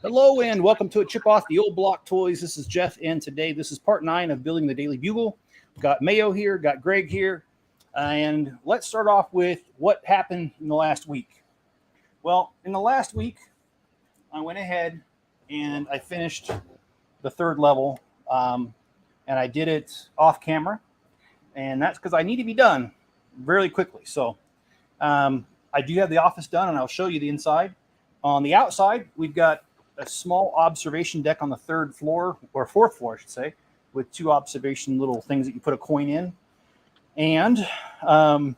Hello and welcome to a Chip Off the Old Block Toys. This is Jeff, and today this is part 9 of building the Daily Bugle. We've got Mayo here, got Greg here, and let's start off with what happened in the last week. Well, in the last week, I went ahead and I finished the 3rd level, and I did it off camera, and that's because I need to be done really quickly. So I do have the office done, and I'll show you the inside. On the outside, we've got a small observation deck on the 3rd floor, or 4th floor, I should say, with 2 observation little things that you put a coin in. And I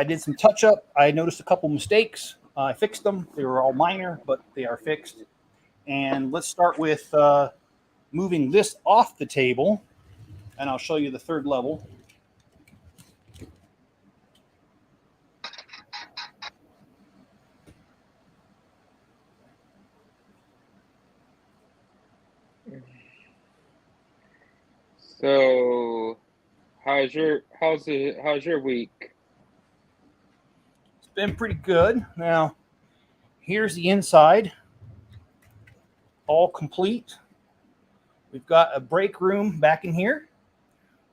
did some touch-up. I noticed a couple mistakes. I fixed them. They were all minor, but they are fixed. And let's start with moving this off the table, and I'll show you the 3rd level. So, how's your week? It's been pretty good. Now, here's the inside, all complete. We've got a break room back in here.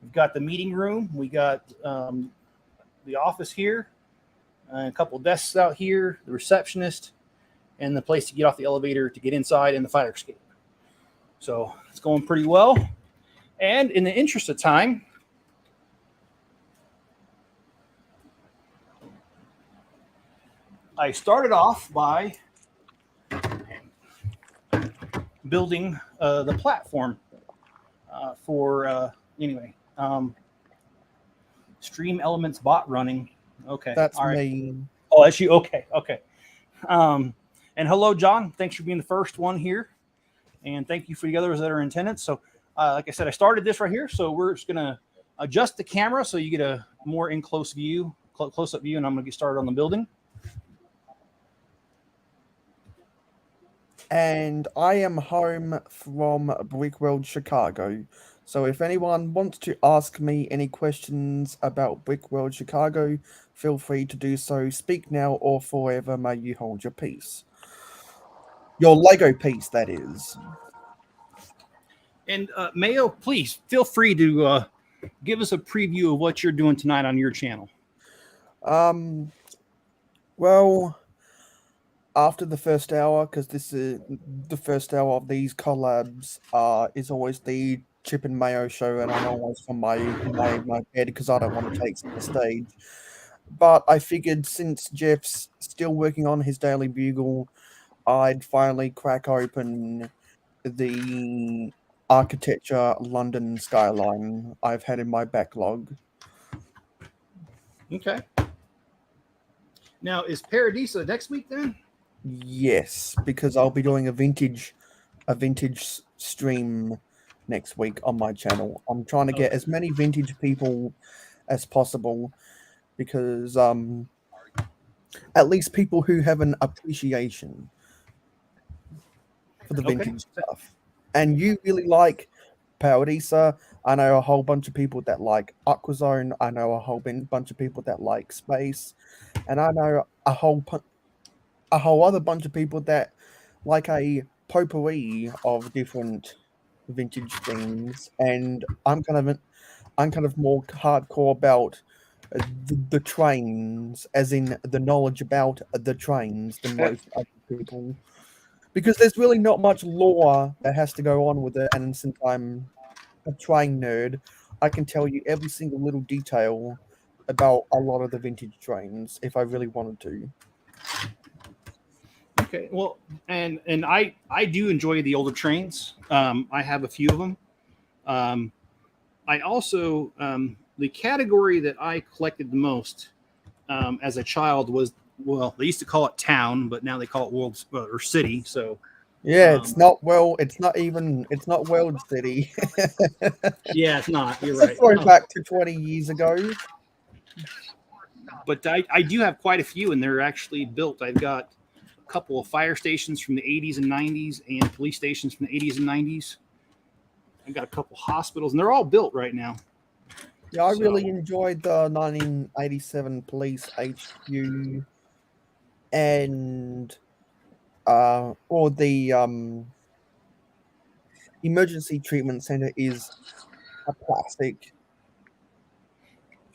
We've got the meeting room. We got the office here, a couple of desks out here, the receptionist, and the place to get off the elevator to get inside, and the fire escape. So it's going pretty well. And in the interest of time, I started off by building the platform for Stream Elements bot running. Okay. That's all right. me. Oh, that's you? Okay. And hello, John. Thanks for being the first one here. And thank you for the others that are in attendance. So, like I said, I started this right here. So we're just going to adjust the camera so you get a more close-up view, and I'm going to get started on the building. And I am home from Brickworld Chicago. So if anyone wants to ask me any questions about Brickworld Chicago, feel free to do so. Speak now or forever may you hold your peace. Your Lego piece, that is. And Mayo, please feel free to give us a preview of what you're doing tonight on your channel. Well, after the first hour, because this is the first hour of these collabs, is always the Chip and Mayo show, and I'm always from my bed because I don't want to take the stage. But I figured since Jeff's still working on his Daily Bugle, I'd finally crack open the architecture London skyline I've had in my backlog. Okay. Now, is Paradisa next week then? Yes, because I'll be doing a vintage stream next week on my channel. I'm trying to get as many vintage people as possible because at least people who have an appreciation for the vintage stuff. And you really like Paradisa. I know a whole bunch of people that like Aquazone. I know a whole bunch of people that like Space. And I know a whole other bunch of people that like a potpourri of different vintage things. And I'm kind of more hardcore about the trains, as in the knowledge about the trains than most other people. Because there's really not much lore that has to go on with it, and since I'm a train nerd, I can tell you every single little detail about a lot of the vintage trains if I really wanted to. Okay, well, and I do enjoy the older trains. I have a few of them. I also the category that I collected the most as a child was, well, they used to call it town, but now they call it world or city. So yeah, it's not World City. Yeah, it's not. You're right. Going back to 20 years ago. But I do have quite a few, and they're actually built. I've got a couple of fire stations from the 80s and 90s, and police stations from the 80s and 90s. I've got a couple hospitals, and they're all built right now. Yeah, I really enjoyed the 1987 Police HQ, and or the emergency treatment center is a classic.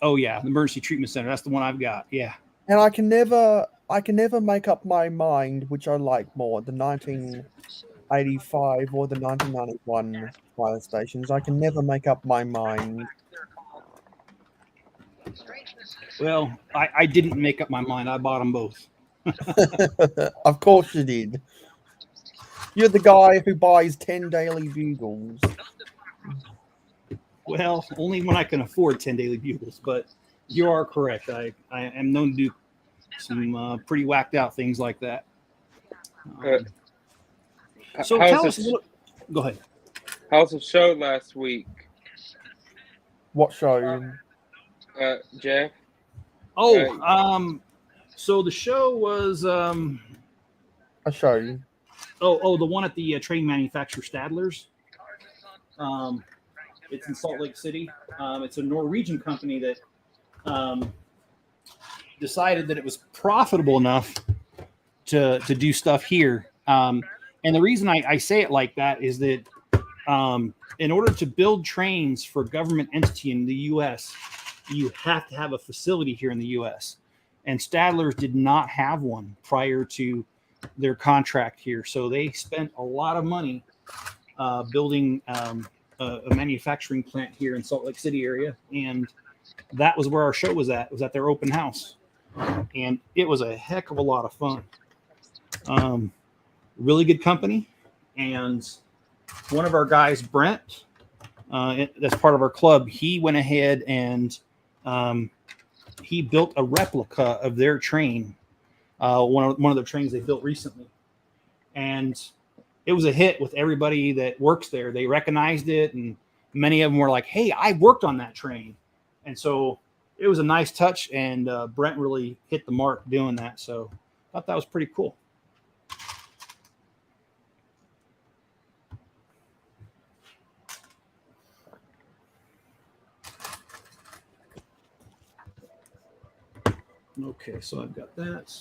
Oh yeah, the emergency treatment center. That's the one I've got. Yeah. And I can never make up my mind which I like more, the 1985 or the 1991 fire stations. I can never make up my mind. Well, I didn't make up my mind. I bought them both. Of course you did. You're the guy who buys 10 Daily Bugles. Well, only when I can afford 10 Daily Bugles, but you are correct. I am known to do some pretty whacked out things like that. So how's tell the us a little. Go ahead. how's the show last week, What show? Jeff? So the show was A show. the one at the train manufacturer Stadler's. It's in Salt Lake City. It's a Norwegian company that decided that it was profitable enough to do stuff here. And the reason I say it like that is that in order to build trains for a government entity in the U.S., you have to have a facility here in the U.S. And Stadler's did not have one prior to their contract here. So they spent a lot of money building a manufacturing plant here in Salt Lake City area. And that was where our show was at. It was at their open house. And it was a heck of a lot of fun. Really good company. And one of our guys, Brent, that's part of our club, he went ahead and he built a replica of their train, one of the trains they built recently. And it was a hit with everybody that works there. They recognized it, and many of them were like, hey, I worked on that train. And so it was a nice touch, and Brent really hit the mark doing that. So I thought that was pretty cool. Okay, so I've got that.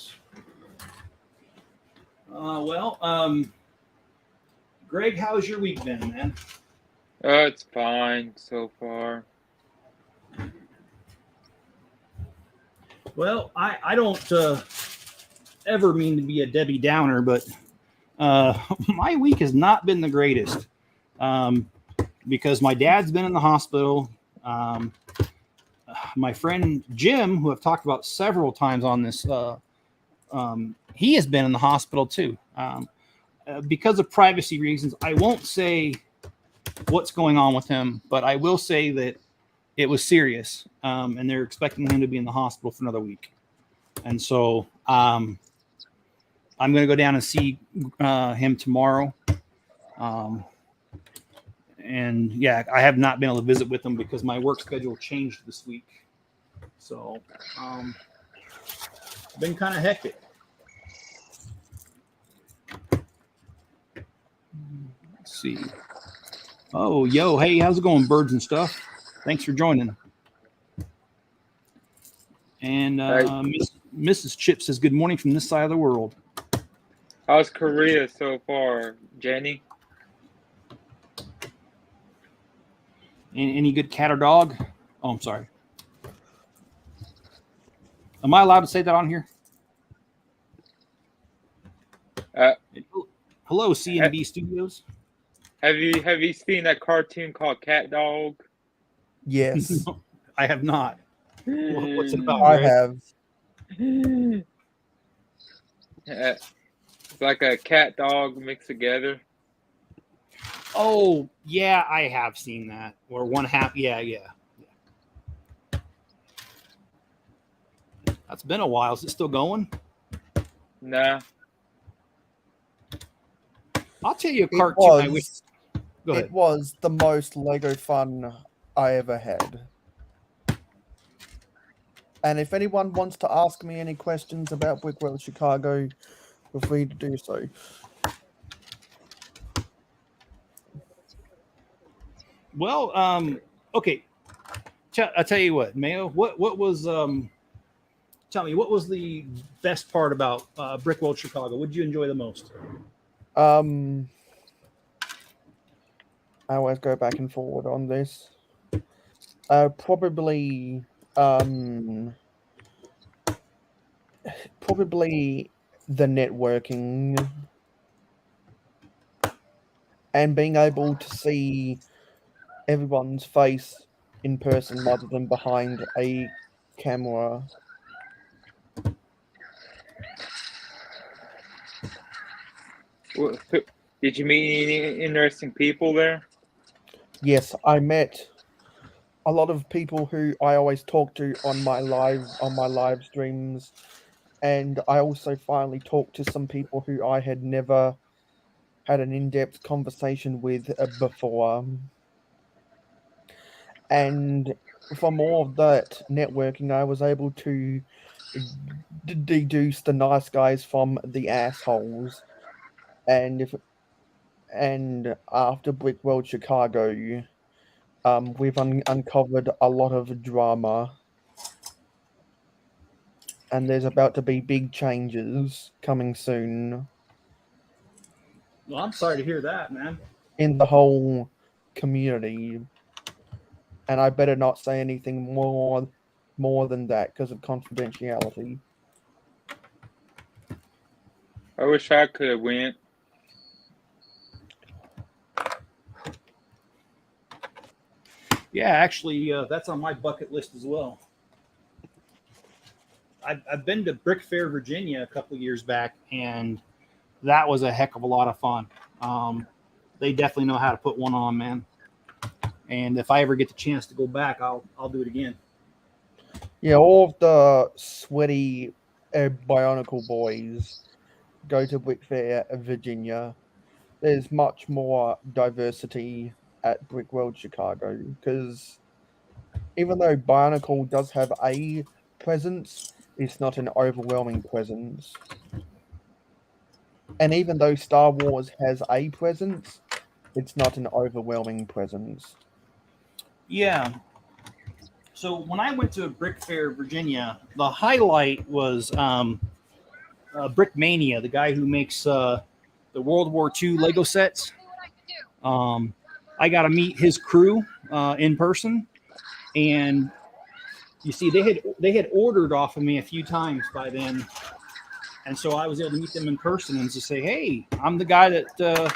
Greg, how's your week been, man? It's fine so far. Well, I don't ever mean to be a Debbie Downer, but my week has not been the greatest because my dad's been in the hospital. My friend Jim, who I've talked about several times on this, he has been in the hospital too. Because of privacy reasons, I won't say what's going on with him, but I will say that it was serious, and they're expecting him to be in the hospital for another week. And so I'm going to go down and see him tomorrow. And yeah, I have not been able to visit with him because my work schedule changed this week. So been kind of hectic. Let's see. Oh, yo, hey, how's it going, birds and stuff? Thanks for joining. And Mrs. Chip says, good morning from this side of the world. How's Korea so far, Jenny? Any good cat or dog? Oh, I'm sorry. Am I allowed to say that on here? Hello, C&B Studios. Have you seen that cartoon called Cat Dog? Yes. No, I have not. What's it about? I Greg? have. It's like a cat dog mixed together. Oh, yeah, I have seen that. Or one half. Yeah. That's been a while. Is it still going? Nah. I'll tell you a cartoon I wish. Go ahead. It was the most Lego fun I ever had. And if anyone wants to ask me any questions about Wickwell Chicago, feel free to do so. Well, okay. I'll tell you what, Mayo. What was? Tell tell me, what was the best part about Brick World Chicago? What did you enjoy the most? I always go back and forward on this. Probably the networking and being able to see everyone's face in person rather than behind a camera. Did you meet any interesting people there? Yes, I met a lot of people who I always talk to on my live streams, and I also finally talked to some people who I had never had an in-depth conversation with before. And from all of that networking, I was able to deduce the nice guys from the assholes. And after Brick World Chicago, we've uncovered a lot of drama, and there's about to be big changes coming soon Well, I'm sorry to hear that, man. in the whole community. And I better not say anything more than that because of confidentiality. I wish I could have went. Yeah, actually, that's on my bucket list as well. I've been to Brick Fair, Virginia, a couple of years back, and that was a heck of a lot of fun. They definitely know how to put one on, man. And if I ever get the chance to go back, I'll do it again. Yeah, all of the sweaty Bionicle boys go to Brick Fair, Virginia. There's much more diversity at Brick World Chicago because even though Bionicle does have a presence, it's not an overwhelming presence. And even though Star Wars has a presence, it's not an overwhelming presence. Yeah. So when I went to Brick Fair, Virginia, the highlight was Brick Mania, the guy who makes the World War II Lego sets. I got to meet his crew in person, and you see, they had ordered off of me a few times by then, and so I was able to meet them in person and just say, "Hey, I'm the guy that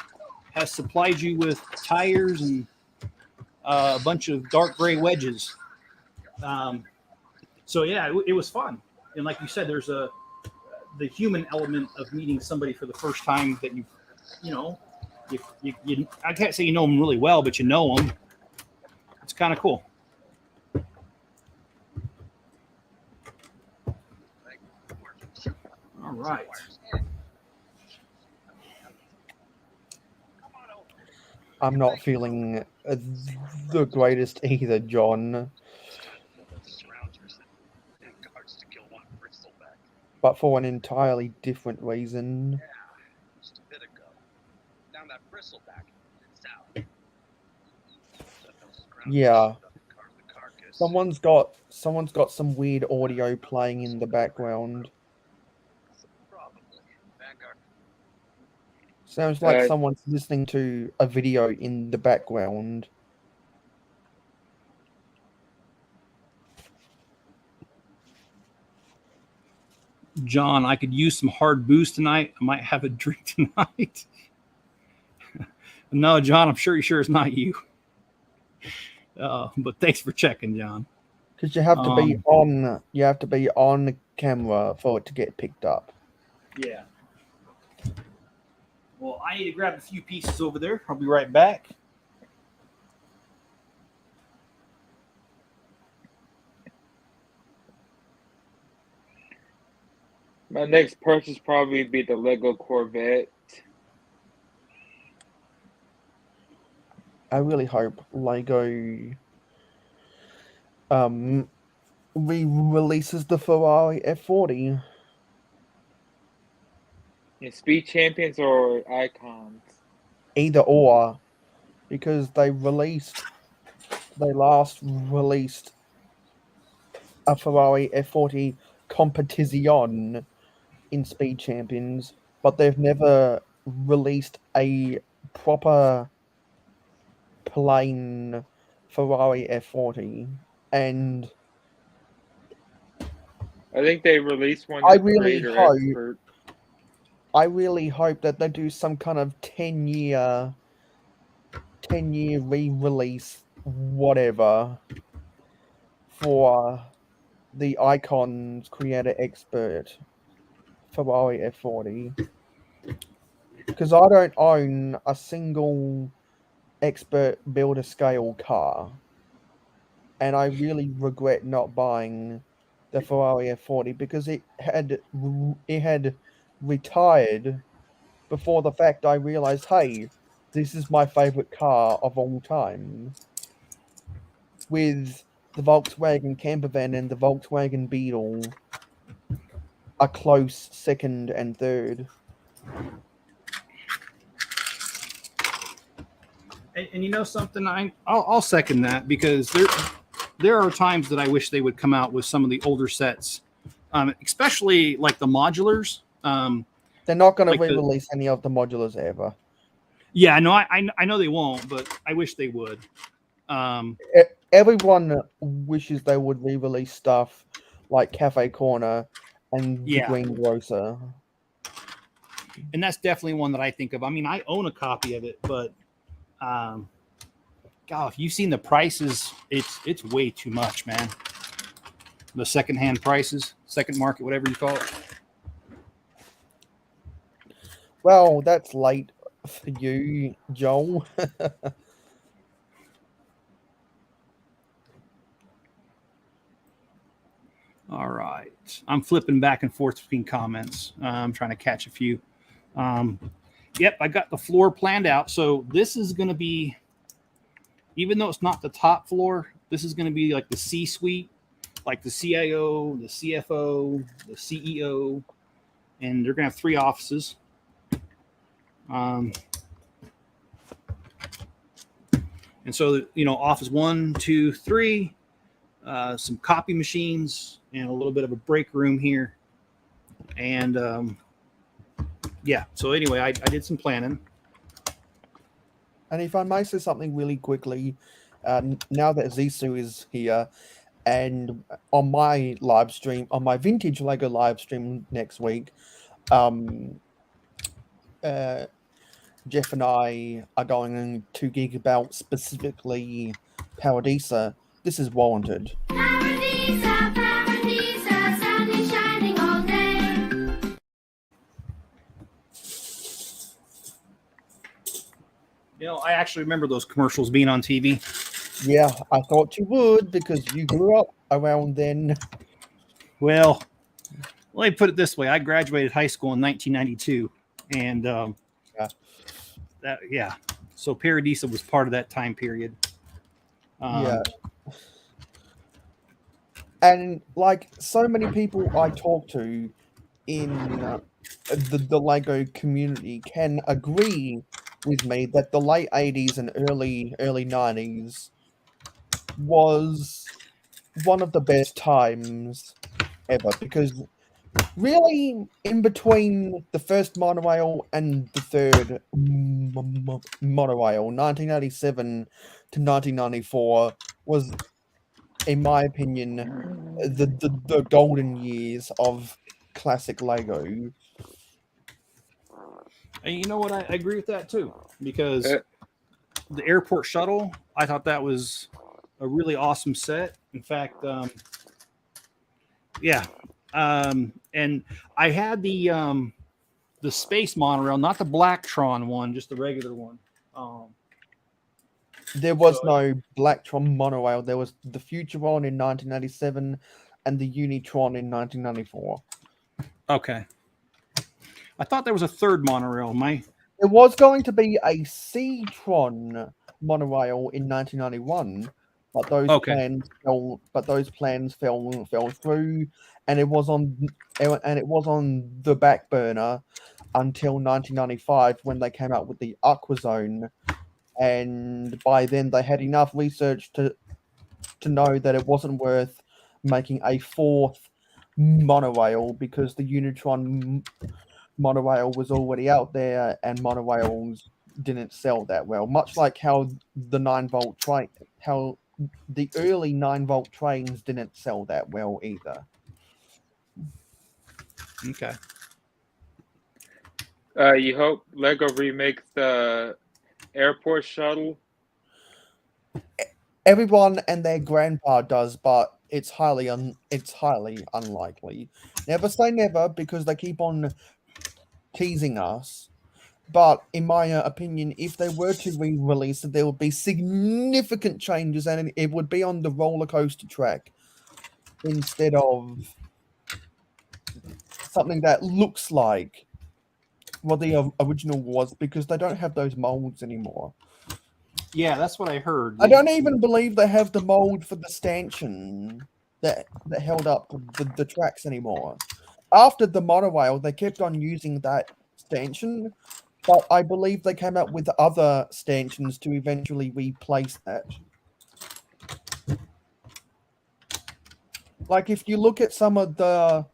has supplied you with tires and a bunch of dark gray wedges." So yeah, it was fun, and like you said, there's the human element of meeting somebody for the first time that you know, you I can't say you know them really well, but you know them. It's kind of cool. All right. I'm not feeling the greatest either, John. But for an entirely different reason. Yeah. Someone's got some weird audio playing in the background. Sounds like someone's listening to a video in the background. John, I could use some hard booze tonight. I might have a drink tonight. No, John, I'm sure it's not you. But thanks for checking, John. Because you have to be on. You have to be on camera for it to get picked up. Yeah. Well, I need to grab a few pieces over there. I'll be right back. My next purchase probably be the Lego Corvette. I really hope Lego re-releases the Ferrari F40. Speed Champions or Icons? Either or, because they last released a Ferrari F40 competition in Speed Champions, but they've never released a proper plain Ferrari F40. And I think they released one I at really Creator hope Expert. I really hope that they do some kind of 10-year re-release, whatever, for the Icons Creator Expert Ferrari F40. Because I don't own a single Expert Builder Scale car. And I really regret not buying the Ferrari F40 because it had retired before the fact I realized, hey, this is my favorite car of all time. With the Volkswagen Campervan and the Volkswagen Beetle a close second and third. And you know something, I'll second that, because there are times that I wish they would come out with some of the older sets, especially like the modulars. They're not going to Like the- re-release any of the modulars ever. Yeah, no, I know they won't, but I wish they would. Everyone wishes they would re-release stuff like Cafe Corner and the Yeah. Green Grocer. And that's definitely one that I think of. I mean, I own a copy of it, but God, if you've seen the prices, it's way too much, man. The secondhand prices, second market, whatever you call it. Well, that's late for you, Joel. All right. I'm flipping back and forth between comments. I'm trying to catch a few. Yep, I got the floor planned out. So this is going to be, even though it's not the top floor, this is going to be like the C-suite, like the CIO, the CFO, the CEO, and they're going to have 3 offices. And so, office 1, 2, 3, some copy machines, and a little bit of a break room here. And yeah, so anyway, I did some planning. And if I may say something really quickly, now that Zissou is here, and on my live stream, on my vintage Lego live stream next week, Jeff and I are going to geek about specifically Paradisa. This is warranted. Paradisa, Paradisa, sun is shining all day. I actually remember those commercials being on TV. Yeah, I thought you would because you grew up around then. Well, let me put it this way. I graduated high school in 1992. And yeah. So Paradisa was part of that time period. Yeah. And like so many people I talk to in the Lego community can agree with me that the late 80s and early 90s was one of the best times ever, because really in between the first monorail and the third monorail, 1987 to 1994 was, in my opinion, the golden years of classic Lego. And you know what? I agree with that too, because the airport shuttle, I thought that was a really awesome set. In fact, yeah. And I had the space monorail, not the Blacktron one, just the regular one. There was no Blacktron monorail. There was the Futuron in 1987 and the Unitron in 1994. Okay. I thought there was a third monorail. There was going to be a Seatron monorail in 1991, but those plans fell through, and it was on the back burner until 1995 when they came out with the Aquazone. And by then they had enough research to know that it wasn't worth making a 4th monorail because the Unitron monorail was already out there and monorails didn't sell that well. Much like how the 9-volt train, how the early 9-volt trains didn't sell that well either. Okay. You hope Lego remakes the airport shuttle? Everyone and their grandpa does, but it's highly unlikely. Never say never because they keep on teasing us. But in my opinion, if they were to re-release it, there would be significant changes, and it would be on the roller coaster track instead of something that looks like what the original was, because they don't have those molds anymore. Yeah, that's what I heard. I don't even believe they have the mold for the stanchion that held up the tracks anymore. After the monorail, they kept on using that stanchion, but I believe they came out with other stanchions to eventually replace that. Like if you look at some of the,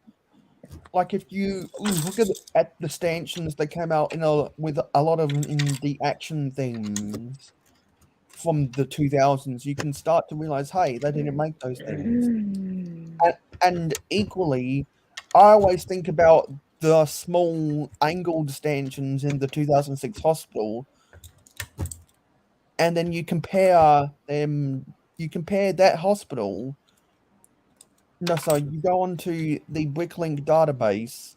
like if you look at the stanchions that came out with a lot of in the action themes from the 2000s, you can start to realize, hey, they didn't make those things. And equally, I always think about the small angled stanchions in the 2006 hospital, and then you compare them. You compare that hospital. No, so you go onto the Bricklink database,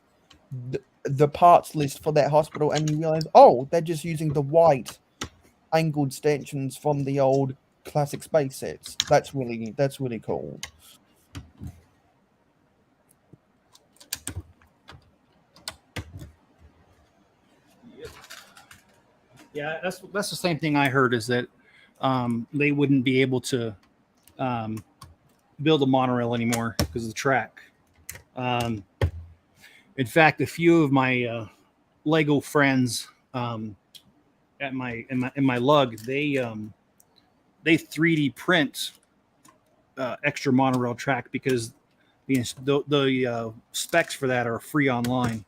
the parts list for that hospital, and you realize, oh, they're just using the white angled stanchions from the old classic space sets. That's really cool. Yeah, that's the same thing I heard, is that they wouldn't be able to build a monorail anymore because of the track. In fact, a few of my Lego friends at my lug, they 3D print extra monorail track because the specs for that are free online.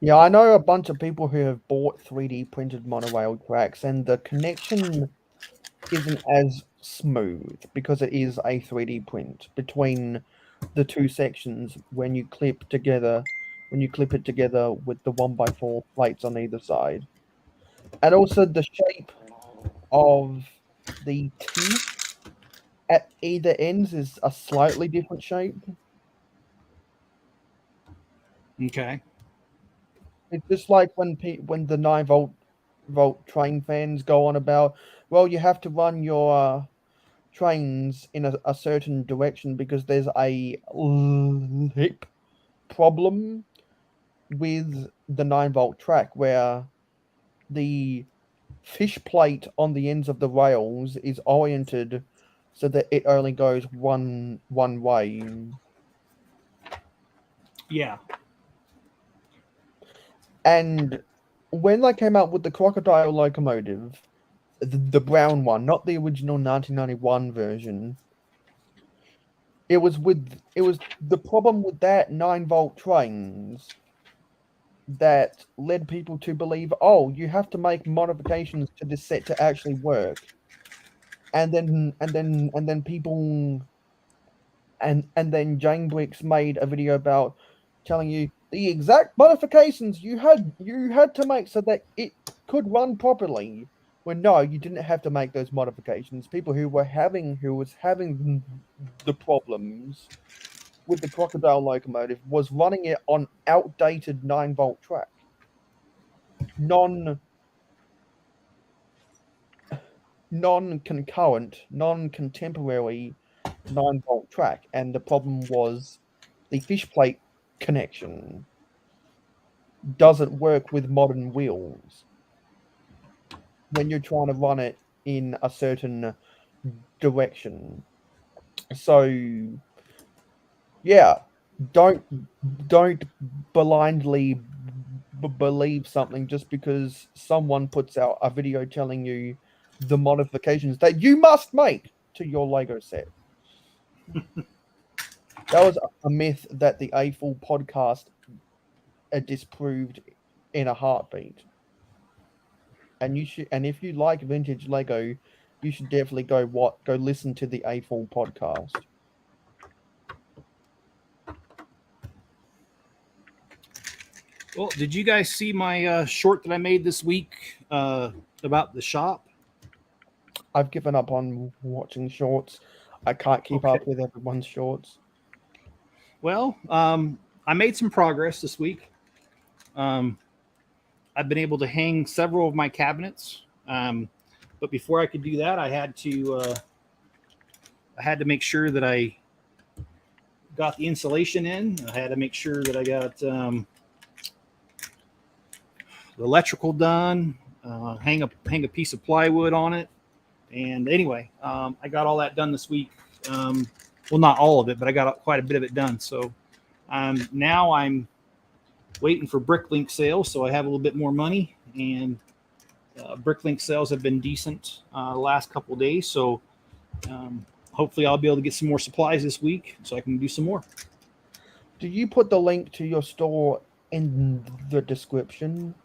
Yeah, I know a bunch of people who have bought 3D printed monorail tracks, and the connection isn't as smooth because it is a 3D print between the two sections when you clip it together with the 1x4 plates on either side. And also the shape of the teeth at either ends is a slightly different shape. Okay. It's just like when the 9-volt train fans go on about, well, you have to run your trains in a certain direction because there's a lip problem with the 9-volt track where the fish plate on the ends of the rails is oriented so that it only goes one way. Yeah. And when they came out with the crocodile locomotive, the brown one, not the original 1991 version, it was the problem with that 9-volt trains that led people to believe, oh, you have to make modifications to this set to actually work. And then people and then Jane Bricks made a video about telling you the exact modifications you had to make so that it could run properly. When no, you didn't have to make those modifications. People who was having the problems with the crocodile locomotive was running it on outdated 9-volt track. Non-concurrent, non-contemporary 9-volt track, and the problem was the fish plate connection doesn't work with modern wheels when you're trying to run it in a certain direction. So yeah, don't blindly believe something just because someone puts out a video telling you the modifications that you must make to your Lego set. That was a myth that the A-Full podcast disproved in a heartbeat. And if you like vintage Lego, you should definitely go listen to the A-Full podcast. Well, did you guys see my short that I made this week about the shop? I've given up on watching shorts. I can't keep up with everyone's shorts. Well, I made some progress this week. I've been able to hang several of my cabinets, but before I could do that, I had to make sure that I got the insulation in. I had to make sure that I got the electrical done. Hang a piece of plywood on it, and anyway, I got all that done this week. Well, not all of it, but I got quite a bit of it done. So now I'm waiting for Bricklink sales, so I have a little bit more money. And Bricklink sales have been decent the last couple of days. So hopefully I'll be able to get some more supplies this week so I can do some more. Do you put the link to your store in the description?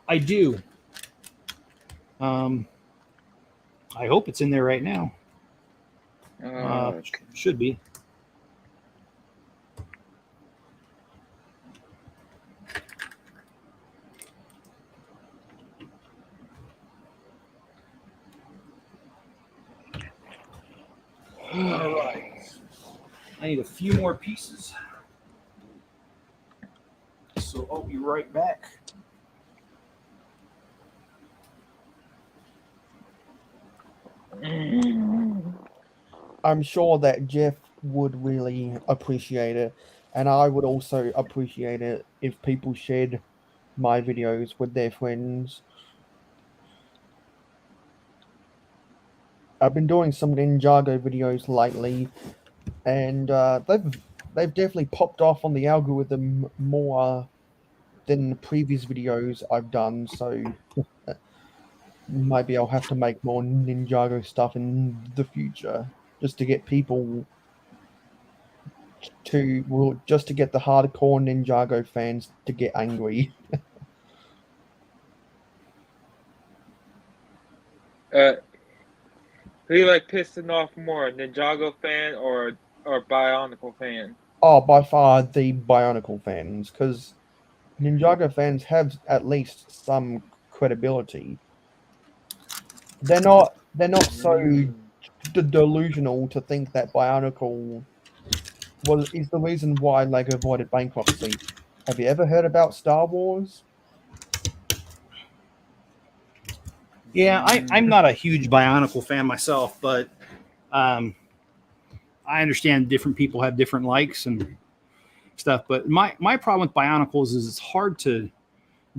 I do. I hope it's in there right now. Should be. All right. I need a few more pieces. So I'll be right back. I'm sure that Jeff would really appreciate it, and I would also appreciate it if people shared my videos with their friends. I've been doing some Ninjago videos lately, and they've definitely popped off on the algorithm more than the previous videos I've done. So maybe I'll have to make more Ninjago stuff in the future, just to get people just to get the hardcore Ninjago fans to get angry. Who you like pissing off more, Ninjago fan or Bionicle fan? Oh, by far the Bionicle fans, because Ninjago fans have at least some credibility. They're not so delusional to think that Bionicle is the reason why Lego avoided bankruptcy. Have you ever heard about Star Wars? Yeah, I'm not a huge Bionicle fan myself, but I understand different people have different likes and stuff. But my problem with Bionicles is it's hard to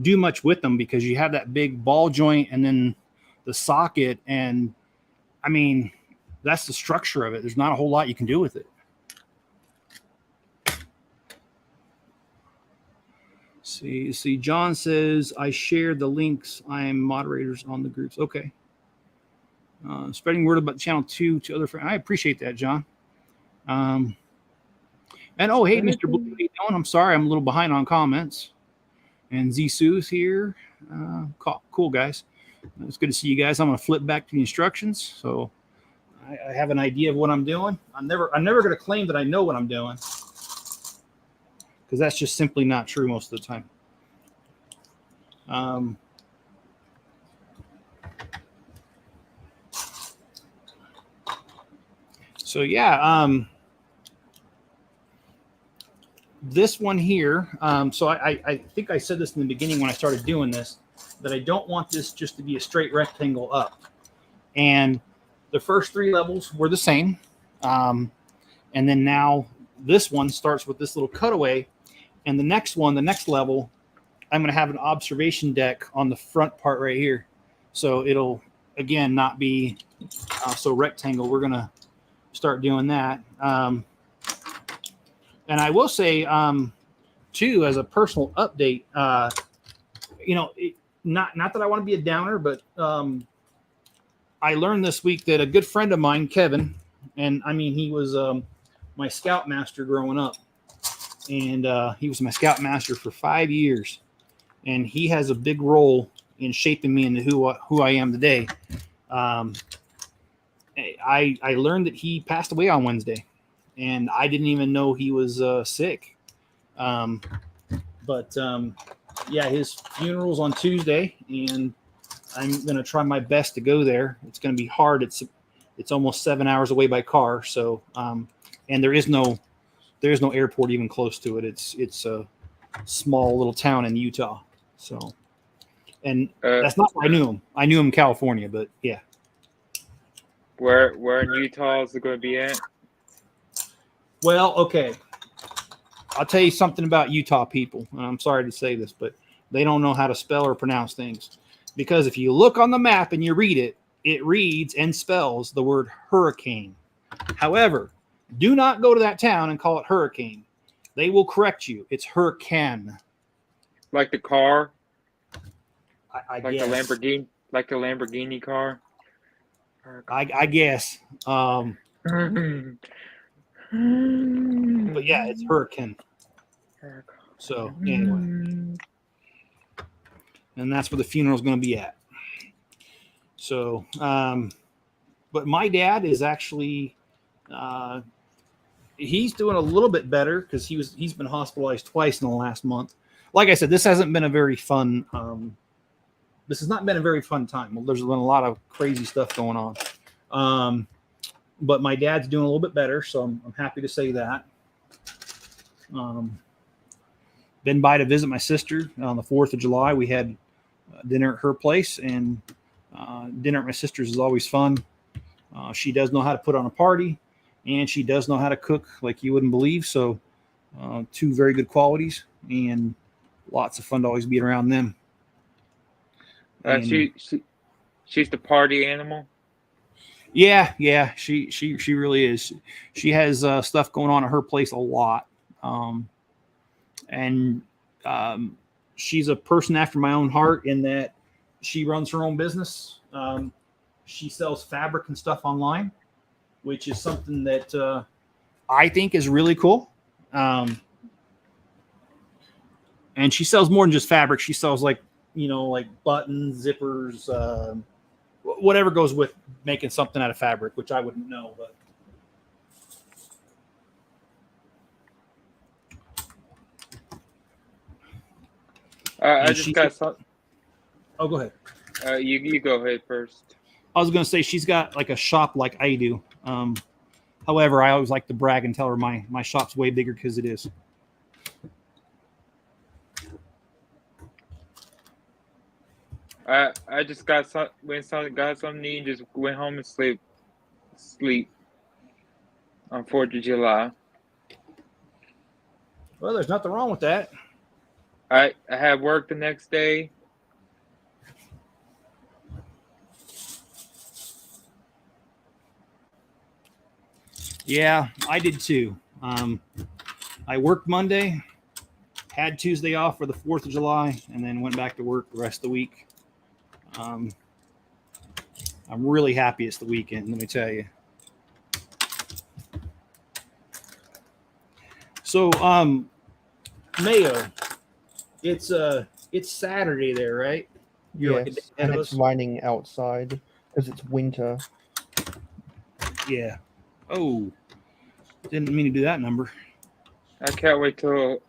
do much with them because you have that big ball joint and then the socket, and I mean that's the structure of it. There's not a whole lot you can do with it. See, John says, I shared the links. I am moderators on the groups. Okay. Spreading word about channel 2 to other friends. I appreciate that, John. And oh, hey, Mr. Blue, how you doing? I'm sorry, I'm a little behind on comments. And Zisu's here. Cool, guys. It's good to see you guys. I'm going to flip back to the instructions. So I have an idea of what I'm doing. I'm never going to claim that I know what I'm doing, because that's just simply not true most of the time. So yeah, this one here. So I think I said this in the beginning when I started doing this, that I don't want this just to be a straight rectangle up. And the first 3 levels were the same. And then now this one starts with this little cutaway. And the next one, the next level, I'm going to have an observation deck on the front part right here. So it'll, again, not be so rectangle. We're going to start doing that. And I will say, too, as a personal update, not that I want to be a downer, but I learned this week that a good friend of mine, Kevin, and I mean, he was my scoutmaster growing up, and he was my scoutmaster for 5 years, and he has a big role in shaping me into who I am today. I learned that he passed away on Wednesday, and I didn't even know he was sick. Yeah, his funeral's on Tuesday, and I'm gonna try my best to go there. It's gonna be hard. It's almost 7 hours away by car, so and there is no airport even close to it. It's a small little town in Utah. So, and that's not where I knew him. I knew him in California, but yeah. Where in Utah is it going to be at? Well, okay. I'll tell you something about Utah people. And I'm sorry to say this, but they don't know how to spell or pronounce things. Because if you look on the map and you read it, it reads and spells the word hurricane. However, do not go to that town and call it hurricane. They will correct you. It's hurricane. Like the car? I Like guess. the Lamborghini car? I guess. But yeah, it's hurricane. So anyway, and that's where the funeral is going to be at. So, but my dad is actually, he's doing a little bit better because he's been hospitalized twice in the last month. Like I said, this hasn't been a very fun. This has not been a very fun time. Well, there's been a lot of crazy stuff going on. But my dad's doing a little bit better, so I'm happy to say that. Been by to visit my sister on the 4th of July. We had dinner at her place, and dinner at my sister's is always fun. She does know how to put on a party, and she does know how to cook like you wouldn't believe. So 2 very good qualities, and lots of fun to always be around them. She's the party animal. Yeah, she really is. She has stuff going on at her place a lot, and she's a person after my own heart in that she runs her own business. She sells fabric and stuff online, which is something that I think is really cool. And she sells more than just fabric. She sells like buttons, zippers, whatever goes with making something out of fabric, which I wouldn't know, but I just got something. Oh, go ahead. You go ahead first. I was going to say she's got like a shop like I do. However, I always like to brag and tell her my shop's way bigger because it is. I just got something to eat, just went home and sleep on 4th of July. Well, there's nothing wrong with that. I had work the next day. Yeah, I did too. I worked Monday, had Tuesday off for the 4th of July, and then went back to work the rest of the week. I'm really happy it's the weekend, let me tell you. So, Mayo, it's Saturday there, right? You're like a Yes, day ahead and of it's us? raining outside because it's winter. Yeah. Oh, didn't mean to do that number. I can't wait till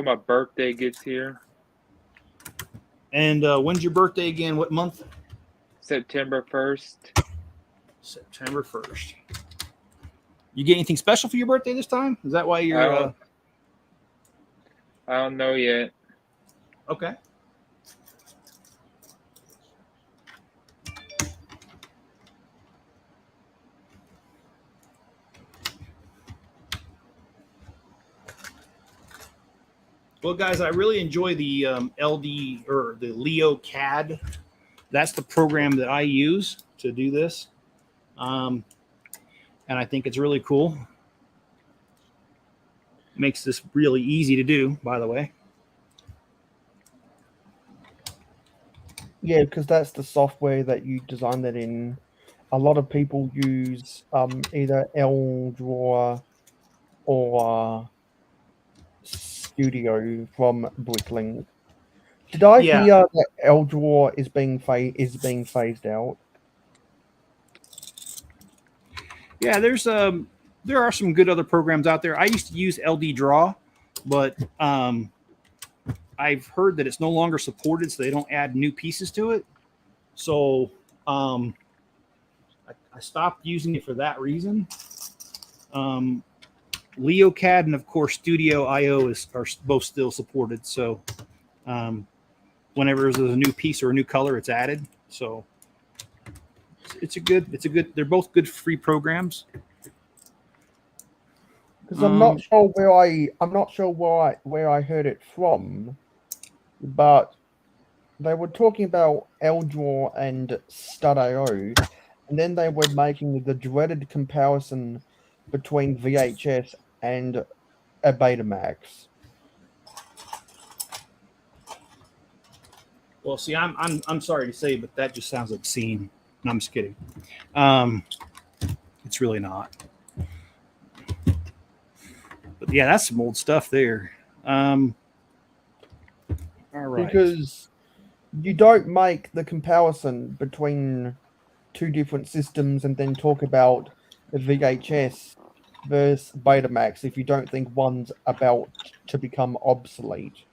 my birthday gets here. And when's your birthday again? What month? September 1st. September 1st. You get anything special for your birthday this time? Is that why you're? I don't know yet. Okay. Well, guys, I really enjoy the LD or the Leo CAD. That's the program that I use to do this. And I think it's really cool. Makes this really easy to do, by the way. Yeah, because that's the software that you design that in. A lot of people use either L-Draw or Studio from Bricklink. Did I Yeah, hear that L-Draw is being phased out? yeah. There are some good other programs out there. I used to use LD Draw, but I've heard that it's no longer supported, so they don't add new pieces to it. So um, I stopped using it for that reason. Um, LeoCAD and of course Studio IO are both still supported. So um, whenever there's a new piece or a new color, it's added. So it's a good. They're both good free programs. Because I'm not sure where I heard it from, but they were talking about L-Draw and Stud.io, and then they were making the dreaded comparison between VHS and a Betamax. Well, see, I'm sorry to say, but that just sounds obscene. No, I'm just kidding. Um, it's really not. But yeah, that's some old stuff there. All right. Because you don't make the comparison between two different systems and then talk about the VHS versus Betamax if you don't think one's about to become obsolete.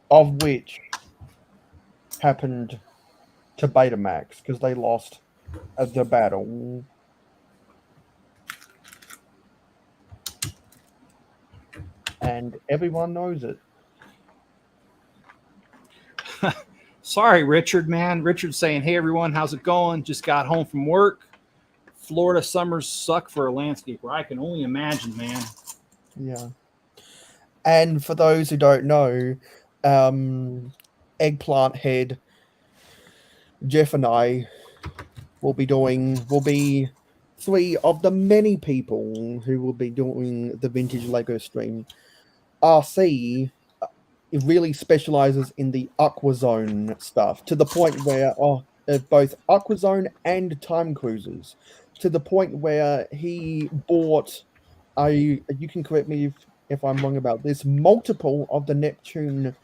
Of which happened to Betamax because they lost the battle. And everyone knows it. Sorry, Richard, man. Richard's saying, hey, everyone, how's it going? Just got home from work. Florida summers suck for a landscaper. I can only imagine, man. Yeah. And for those who don't know, Eggplant Head, Jeff and I will be three of the many people who will be doing the vintage Lego stream. RC it really specializes in the Aquazone stuff to the point where both Aquazone and Time Cruisers, to the point where he bought you can correct me if I'm wrong about this, multiple of the Neptune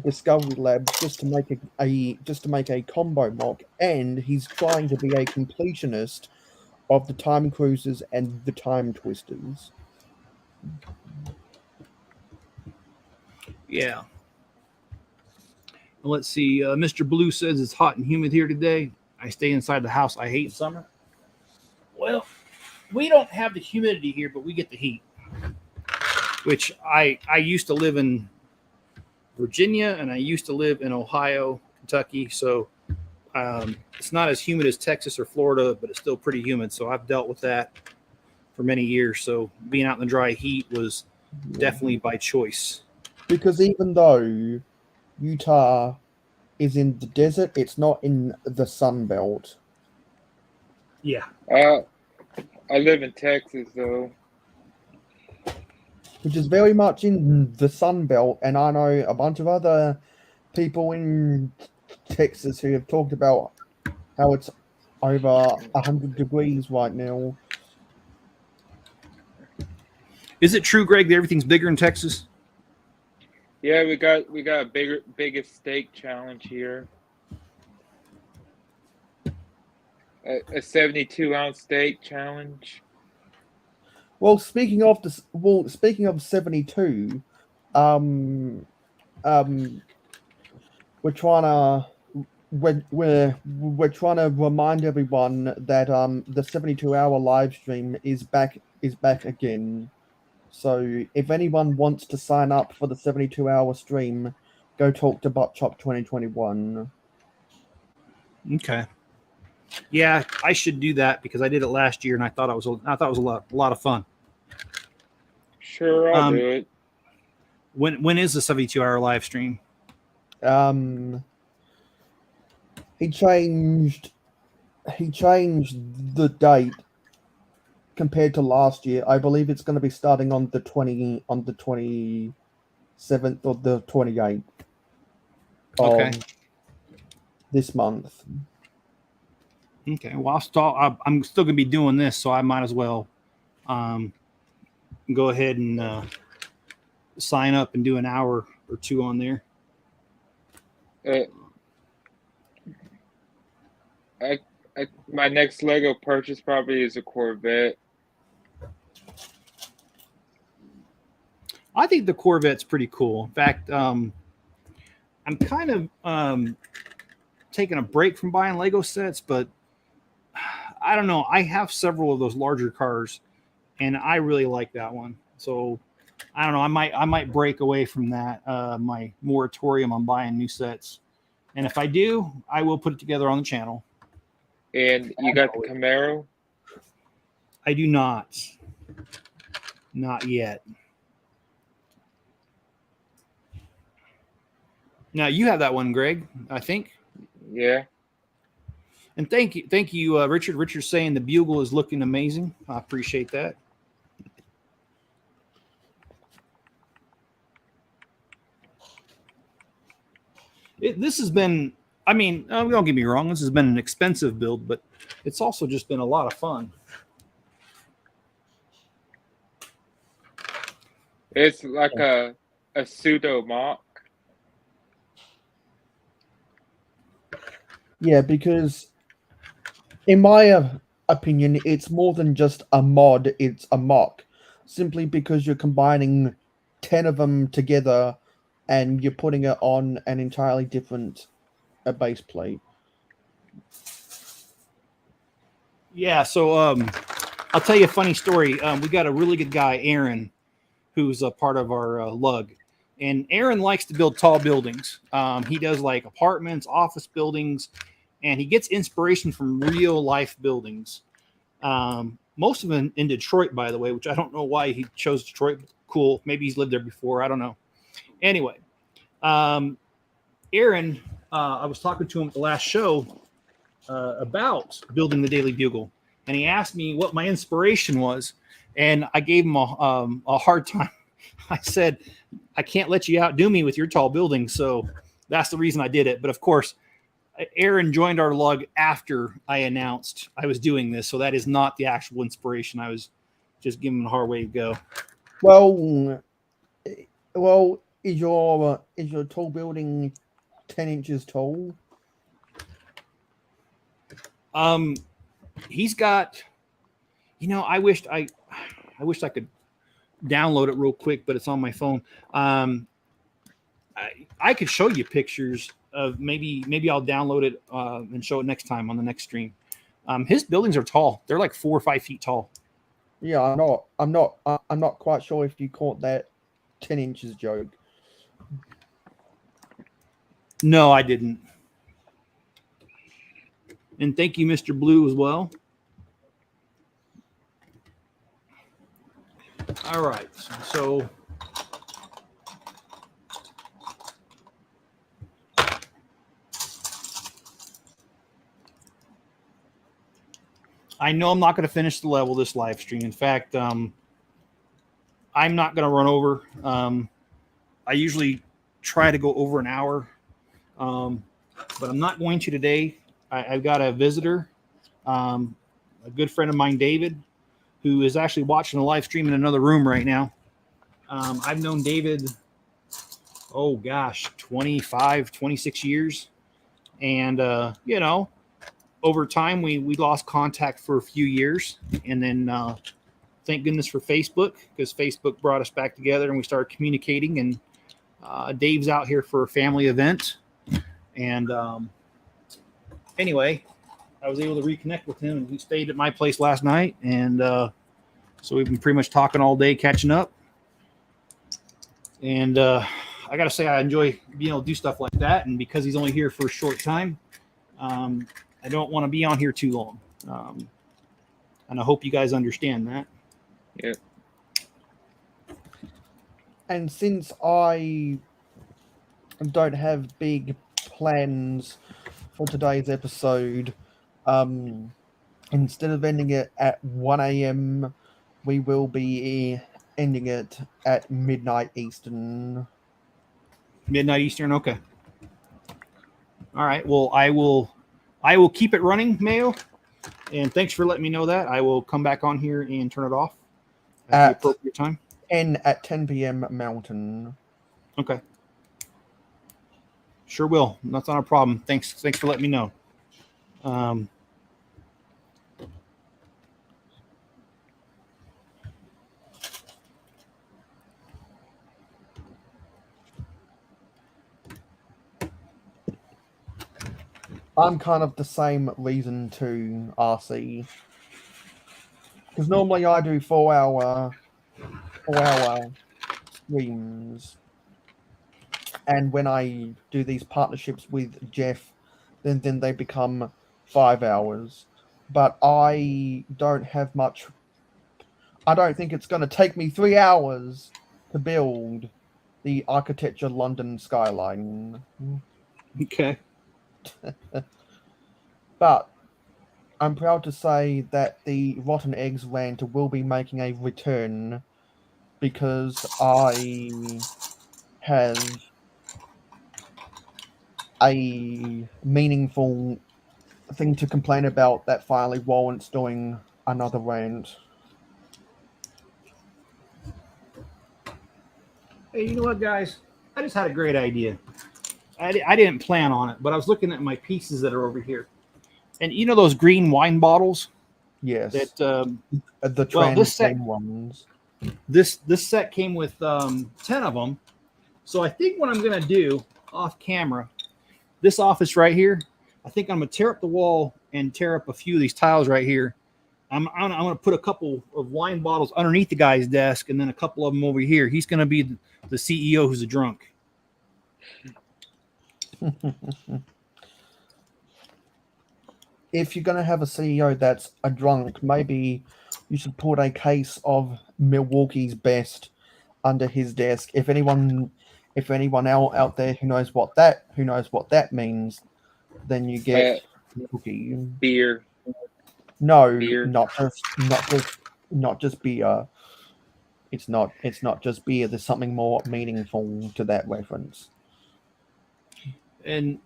Discovery Labs just to make a combo mock, and he's trying to be a completionist of the Time Cruisers and the Time Twisters. Yeah. Let's see. Mr. Blue says it's hot and humid here today. I stay inside the house. I hate summer. Well, we don't have the humidity here, but we get the heat. Which I used to live in Virginia and I used to live in Ohio, Kentucky. So it's not as humid as Texas or Florida, but it's still pretty humid. So I've dealt with that for many years. So being out in the dry heat was definitely by choice. Because even though Utah is in the desert, it's not in the Sun Belt. Yeah. I live in Texas though. Which is very much in the Sun Belt, and I know a bunch of other people in Texas who have talked about how it's over 100 degrees right now. Is it true, Greg, that everything's bigger in Texas? Yeah, we got a biggest steak challenge here. A 72-ounce steak challenge. Well, speaking of 72, we're trying to remind everyone that the 72-hour live stream is back again. So if anyone wants to sign up for the 72-hour stream, go talk to Buttchop 2021. Okay. Yeah, I should do that because I did it last year and I thought it was a lot of fun. Sure, I'll do it. When is the 72-hour live stream? He changed the date compared to last year. I believe it's going to be starting on the 20. 7th or the 28th Okay. of this month. Okay. Well, I'm still going to be doing this, so I might as well go ahead and sign up and do an hour or two on there. My next Lego purchase probably is a Corvette. I think the Corvette's pretty cool. In fact, I'm kind of taking a break from buying Lego sets, but I don't know. I have several of those larger cars, and I really like that one. So I don't know. I might break away from that my moratorium on buying new sets, and if I do, I will put it together on the channel. And you got the Camaro? I do not yet. Now you have that one, Greg. I think. Yeah. And thank you, Richard. Richard's saying the Bugle is looking amazing. I appreciate that. This has been, I mean, don't get me wrong, this has been an expensive build, but it's also just been a lot of fun. It's like a pseudo mock. Yeah, because in my opinion, it's more than just a mod, it's a mock. Simply because you're combining 10 of them together and you're putting it on an entirely different base plate. Yeah, so I'll tell you a funny story. We got a really good guy, Aaron, who's a part of our lug. And Aaron likes to build tall buildings. He does like apartments, office buildings, and he gets inspiration from real life buildings. Most of them in Detroit, by the way, which I don't know why he chose Detroit. Cool. Maybe he's lived there before. I don't know. Anyway, Aaron, I was talking to him at the last show about building the Daily Bugle, and he asked me what my inspiration was, and I gave him a hard time. I said, I can't let you outdo me with your tall building, so that's the reason I did it. But of course, Aaron joined our lug after I announced I was doing this, so that is not the actual inspiration. I was just giving him a hard way to go. Well, is your tall building 10 inches tall? He's got, I wished I could download it real quick, but it's on my phone. I could show you pictures of maybe I'll download it and show it next time on the next stream. His buildings are tall. They're like 4 or 5 feet tall. Yeah, I'm not quite sure if you caught that 10 inches joke. No, I didn't. And thank you, Mr. Blue, as well. All right, so I know I'm not going to finish the level this live stream. In fact, I'm not going to run over. I usually try to go over an hour, but I'm not going to today. I've got a visitor, a good friend of mine, David, who is actually watching the live stream in another room right now. I've known David, 25, 26 years. And, over time, we lost contact for a few years. And then thank goodness for Facebook, because Facebook brought us back together and we started communicating. And Dave's out here for a family event. And anyway, I was able to reconnect with him. He stayed at my place last night. And so we've been pretty much talking all day, catching up. And I got to say, I enjoy being able to do stuff like that. And because he's only here for a short time, I don't want to be on here too long. And I hope you guys understand that. Yeah. And since I don't have big plans for today's episode, instead of ending it at 1 a.m., we will be ending it at midnight Eastern. Midnight Eastern. Okay. All right. Well, I will keep it running, Mayo. And thanks for letting me know that. I will come back on here and turn it off at the appropriate time. 10 p.m. Mountain. Okay. Sure will. That's not a problem. Thanks for letting me know. I'm kind of the same reason to RC. Because normally I do 4 hour streams. And when I do these partnerships with Jeff, then they become 5 hours. But I don't have much. I don't think it's going to take me 3 hours to build the architecture London skyline. Okay. But I'm proud to say that the Rotten Eggs rant will be making a return because I have a meaningful thing to complain about that finally warrants doing another rant. Hey, you know what, guys? I just had a great idea. I didn't plan on it, but I was looking at my pieces that are over here. And you know those green wine bottles? Yes. That The well, this set- trans ones. this set came with 10 of them. So I think what I'm going to do off camera, this office right here, I think I'm going to tear up the wall and tear up a few of these tiles right here. I'm going to put a couple of wine bottles underneath the guy's desk and then a couple of them over here. He's going to be the CEO who's a drunk. If you're going to have a CEO that's a drunk, maybe you should put a case of Milwaukee's Best under his desk. If anyone out there who knows what that means, then you get Milwaukee. Beer. No, Beer. not just beer. It's not just beer. There's something more meaningful to that reference. And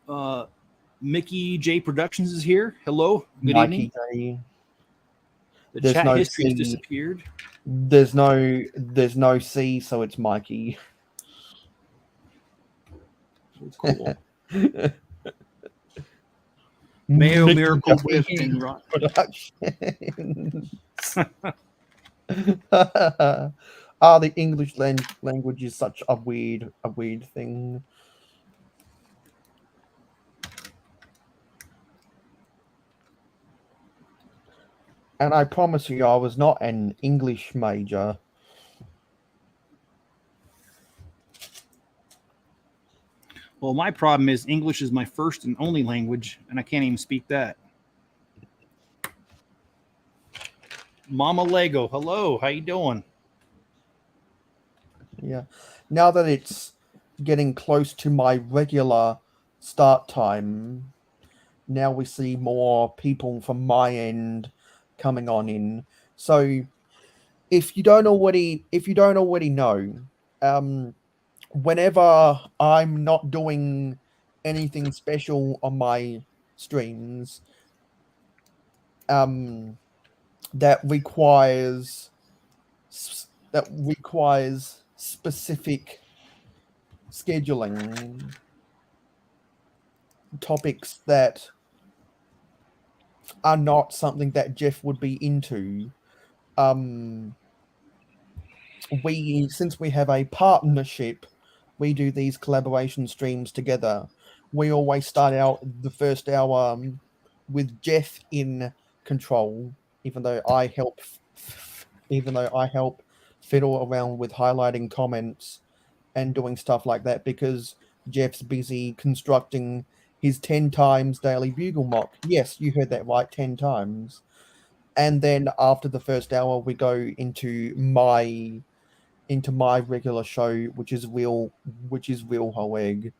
Mickey J Productions is here. Hello. Good Mikey evening. J. The There's chat no history has C. disappeared. There's no C, so it's Mikey. Cool. Mayo Mickey Miracle J Whip and Rock. Productions. The English language is such a weird thing. And I promise you, I was not an English major. Well, my problem is English is my first and only language, and I can't even speak that. Mama Lego, hello. How you doing? Yeah. Now that it's getting close to my regular start time, now we see more people from my end coming on in. So if you don't already know, whenever I'm not doing anything special on my streams, that requires specific scheduling, topics that are not something that Jeff would be into. Since we have a partnership, we do these collaboration streams together. We always start out the first hour with Jeff in control, even though I help fiddle around with highlighting comments and doing stuff like that because Jeff's busy constructing his 10 times Daily Bugle mock. Yes, you heard that right, 10 times. And then after the first hour, we go into my regular show, which is Real Hoeg.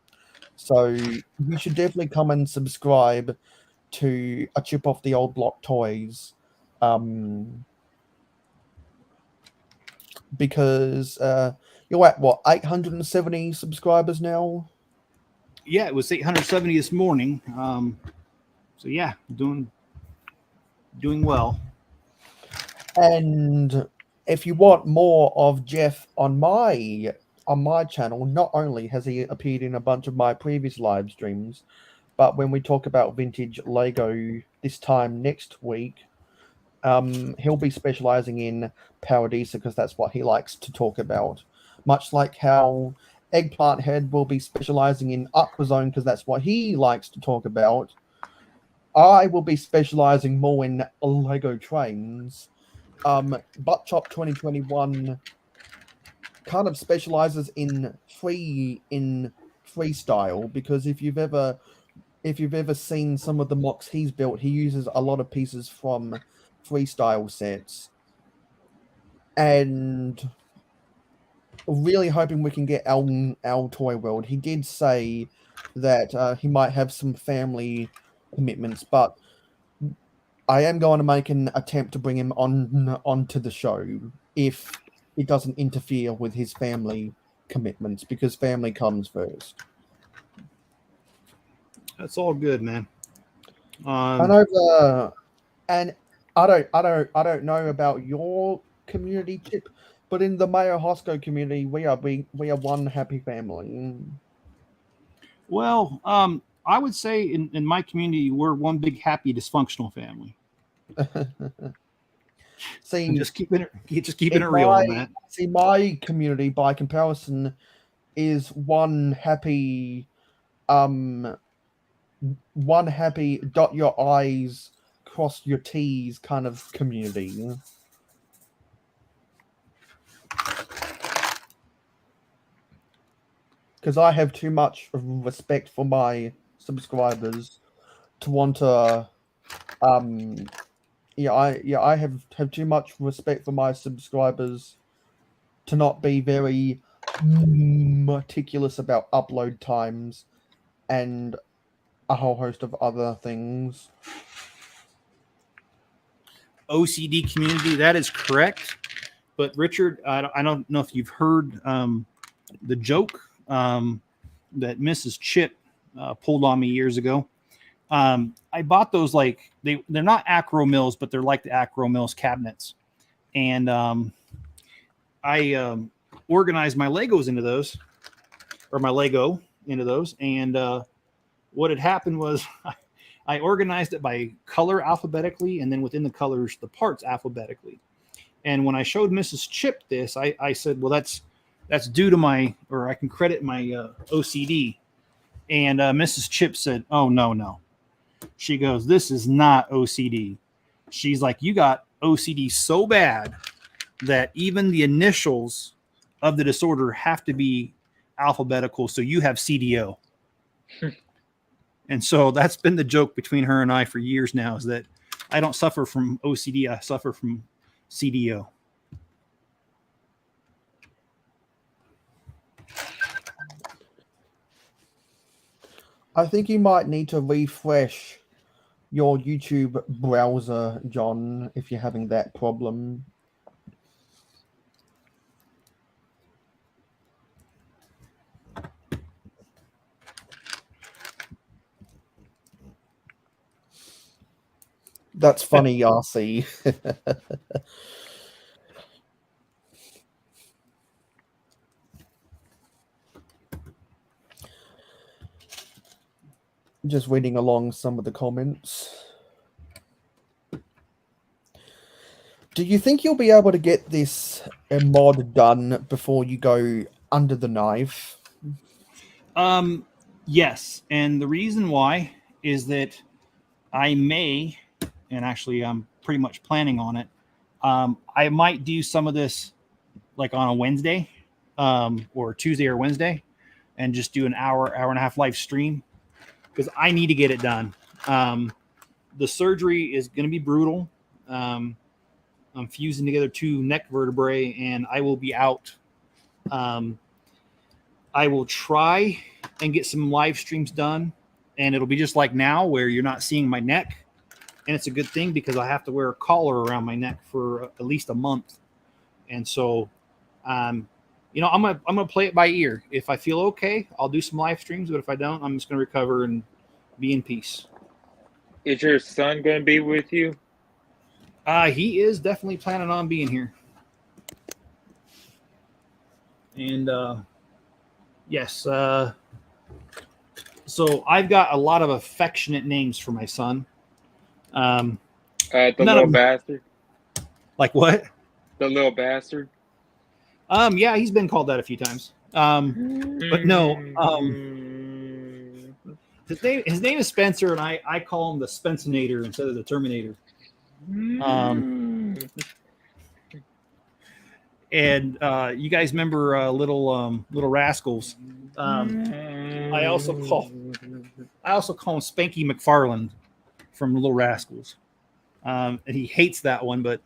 So you should definitely come and subscribe to A Chip Off the Old Block Toys, because You're at what, 870 subscribers now? Yeah, it was 870 this morning. So yeah, doing well. And if you want more of Jeff on my channel, not only has he appeared in a bunch of my previous live streams, but when we talk about vintage Lego this time next week, he'll be specializing in Paradisa because that's what he likes to talk about. Much like how Eggplant Head will be specializing in Aquazone because that's what he likes to talk about. I will be specializing more in Lego trains. Buttchop 2021 kind of specializes in freestyle because if you've ever seen some of the mocks he's built, he uses a lot of pieces from freestyle sets, and really hoping we can get Al Toy World. He did say that he might have some family commitments, but I am going to make an attempt to bring him onto the show if it doesn't interfere with his family commitments, because family comes first. That's all good, man. And over, and I don't know about your community, Chip, but in the mayohosko community, we are one happy family. Well, I would say in my community, we're one big happy dysfunctional family. See, Just keeping it real on that. See, my community, by comparison, is one happy dot your I's, cross your T's kind of community. Because I have too much respect for my subscribers to want to I have too much respect for my subscribers to not be very meticulous about upload times and a whole host of other things. OCD community, that is correct. But Richard, I don't know if you've heard the joke that Mrs. Chip pulled on me years ago. I bought those, like they're not Acro Mills, but they're like the Acro Mills cabinets, and I organized my Legos into those, or my Lego into those, and what had happened was I organized it by color alphabetically, and then within the colors, the parts alphabetically. And when I showed Mrs. Chip this, I said, well, that's due to my, or I can credit my OCD. And Mrs. Chip said, oh, no. She goes, this is not OCD. She's like, you got OCD so bad that even the initials of the disorder have to be alphabetical. So you have CDO. And so that's been the joke between her and I for years now, is that I don't suffer from OCD. I suffer from CDO. I think you might need to refresh your YouTube browser, John, if you're having that problem. That's funny, RC. Just reading along some of the comments. Do you think you'll be able to get this mod done before you go under the knife? Yes. And the reason why is that I may, and actually I'm pretty much planning on it, I might do some of this like on a Wednesday or Tuesday or Wednesday and just do an hour and a half live stream because I need to get it done. The surgery is going to be brutal. I'm fusing together 2 neck vertebrae and I will be out. I will try and get some live streams done, and it'll be just like now where you're not seeing my neck. And it's a good thing because I have to wear a collar around my neck for at least a month. And so, I'm gonna play it by ear. If I feel okay, I'll do some live streams. But if I don't, I'm just gonna recover and be in peace. Is your son going to be with you? He is definitely planning on being here. And yes, so I've got a lot of affectionate names for my son. The None little of- bastard. Like what? The little bastard. Yeah, he's been called that a few times. But no, his name is Spencer, and I call him the Spencinator instead of the Terminator. And you guys remember Little Rascals? I also call him Spanky McFarland from Little Rascals, and he hates that one. But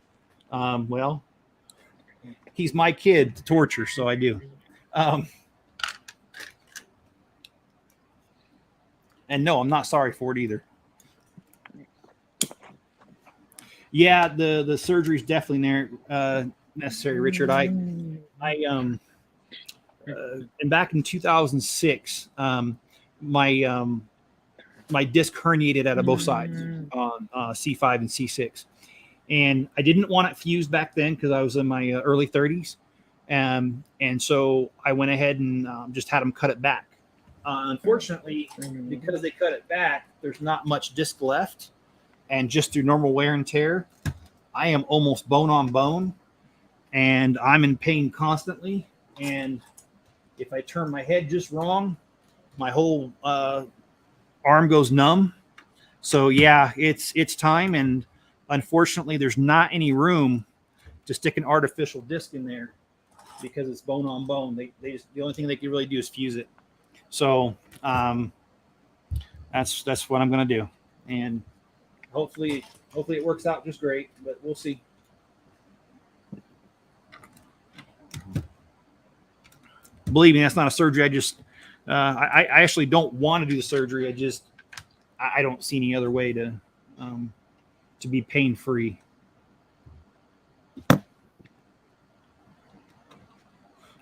well, he's my kid to torture, so I do. And no, I'm not sorry for it either. Yeah, the surgery is definitely necessary, Richard. And back in 2006, my disc herniated out of both sides on C5 and C6, and I didn't want it fused back then because I was in my early 30s, and so I went ahead and just had them cut it back. Unfortunately, because they cut it back, there's not much disc left, and just through normal wear and tear, I am almost bone on bone, and I'm in pain constantly. And if I turn my head just wrong, my whole arm goes numb. So yeah, it's time, and unfortunately, there's not any room to stick an artificial disc in there because it's bone on bone. They just, the only thing they can really do is fuse it. So that's what I'm gonna do, and hopefully it works out just great. But we'll see. Believe me, that's not a surgery. I just I actually don't want to do the surgery. I don't see any other way to be pain free.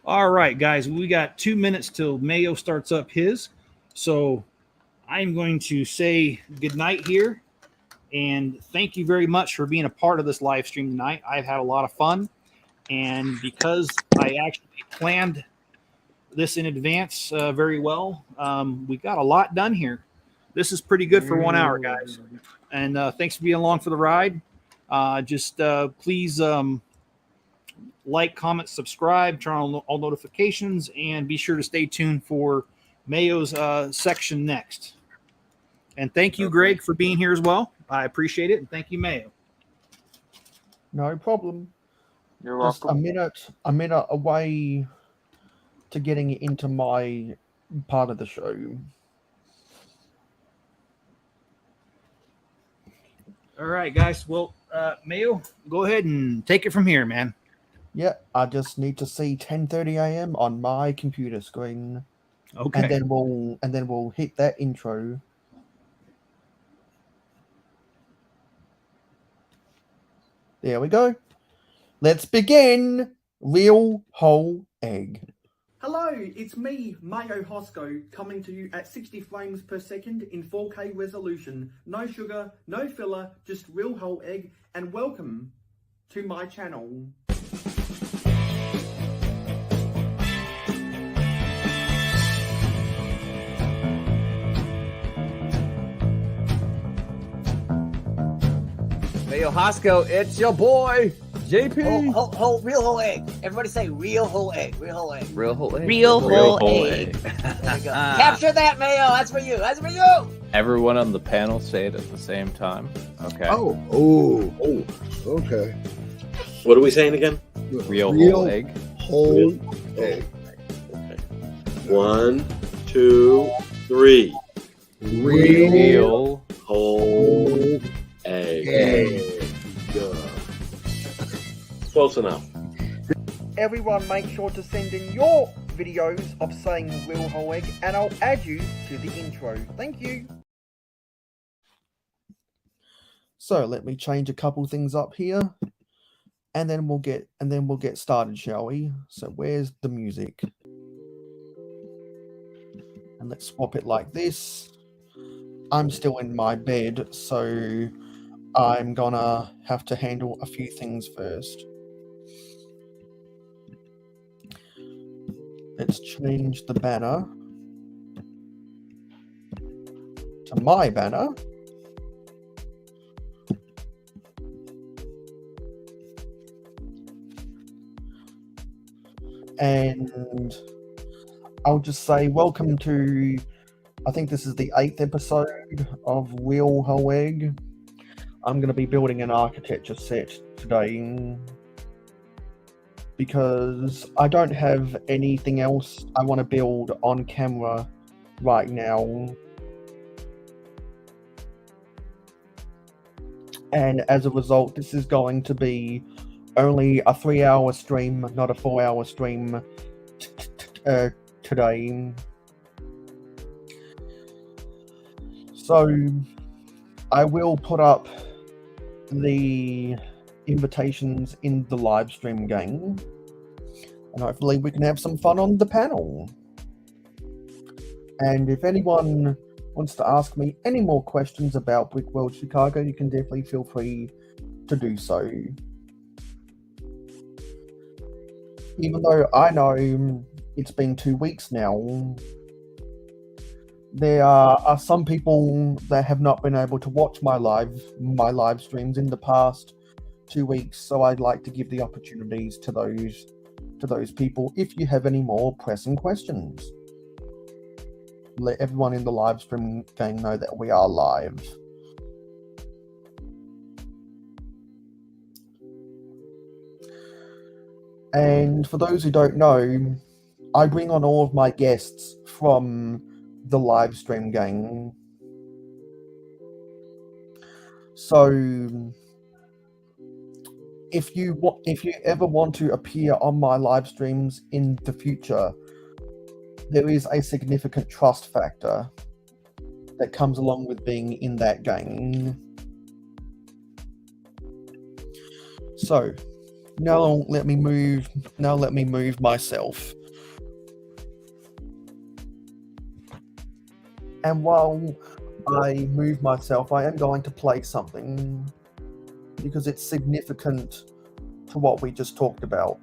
All right, guys, we got 2 minutes till Mayo starts up his. So I'm going to say good night here. And thank you very much for being a part of this live stream tonight. I've had a lot of fun. And because I actually planned this in advance very well, we got a lot done here. This is pretty good for 1 hour, guys. And thanks for being along for the ride. Please like, comment, subscribe, turn on all notifications, and be sure to stay tuned for Mayo's section next. And thank you, Greg, for being here as well. I appreciate it, and thank you, Mayo. No problem. You're Just welcome. a minute away to getting into my part of the show. All right, guys. Well, Mayo, go ahead and take it from here, man. Yeah, I just need to see 10:30 a.m. on my computer screen. Okay. And then we'll hit that intro. There we go. Let's begin. Real whole egg. Hello, it's me, mayohosko, coming to you at 60 frames per second in 4K resolution. No sugar, no filler, just real whole egg, and welcome to my channel. Mayohosko, it's your boy, JP. Real whole egg. Everybody say real whole egg. Real whole egg. Real whole egg. Real whole egg. There you go. Capture that, Mayo. That's for you. That's for you. Everyone on the panel say it at the same time. Okay. Oh, okay. What are we saying again? Real whole egg. Whole egg. Okay. 1, 2, 3. Real whole egg. Close enough. Everyone make sure to send in your videos of saying real whole egg, and I'll add you to the intro. Thank you. So let me change a couple things up here. and then we'll get started, shall we? So where's the music? And let's swap it like this. I'm still in my bed, so I'm gonna have to handle a few things first. Let's change the banner to my banner. And I'll just say welcome to, I think this is the 8th episode of Real Whole Egg. I'm going to be building an architecture set today because I don't have anything else I want to build on camera right now. And as a result, this is going to be only a 3-hour stream, not a 4-hour stream today. So I will put up the invitations in the live stream gang, and hopefully we can have some fun on the panel. And if anyone wants to ask me any more questions about Brick World Chicago, you can definitely feel free to do so. Even though I know it's been 2 weeks now, there are some people that have not been able to watch my live streams in the past 2 weeks, so I'd like to give the opportunities to those people. If you have any more pressing questions, let everyone in the live stream gang know that we are live. And for those who don't know, I bring on all of my guests from the live stream gang. So if you ever want to appear on my live streams in the future, there is a significant trust factor that comes along with being in that gang. So now let me move myself. And while I move myself, I am going to play something because it's significant to what we just talked about.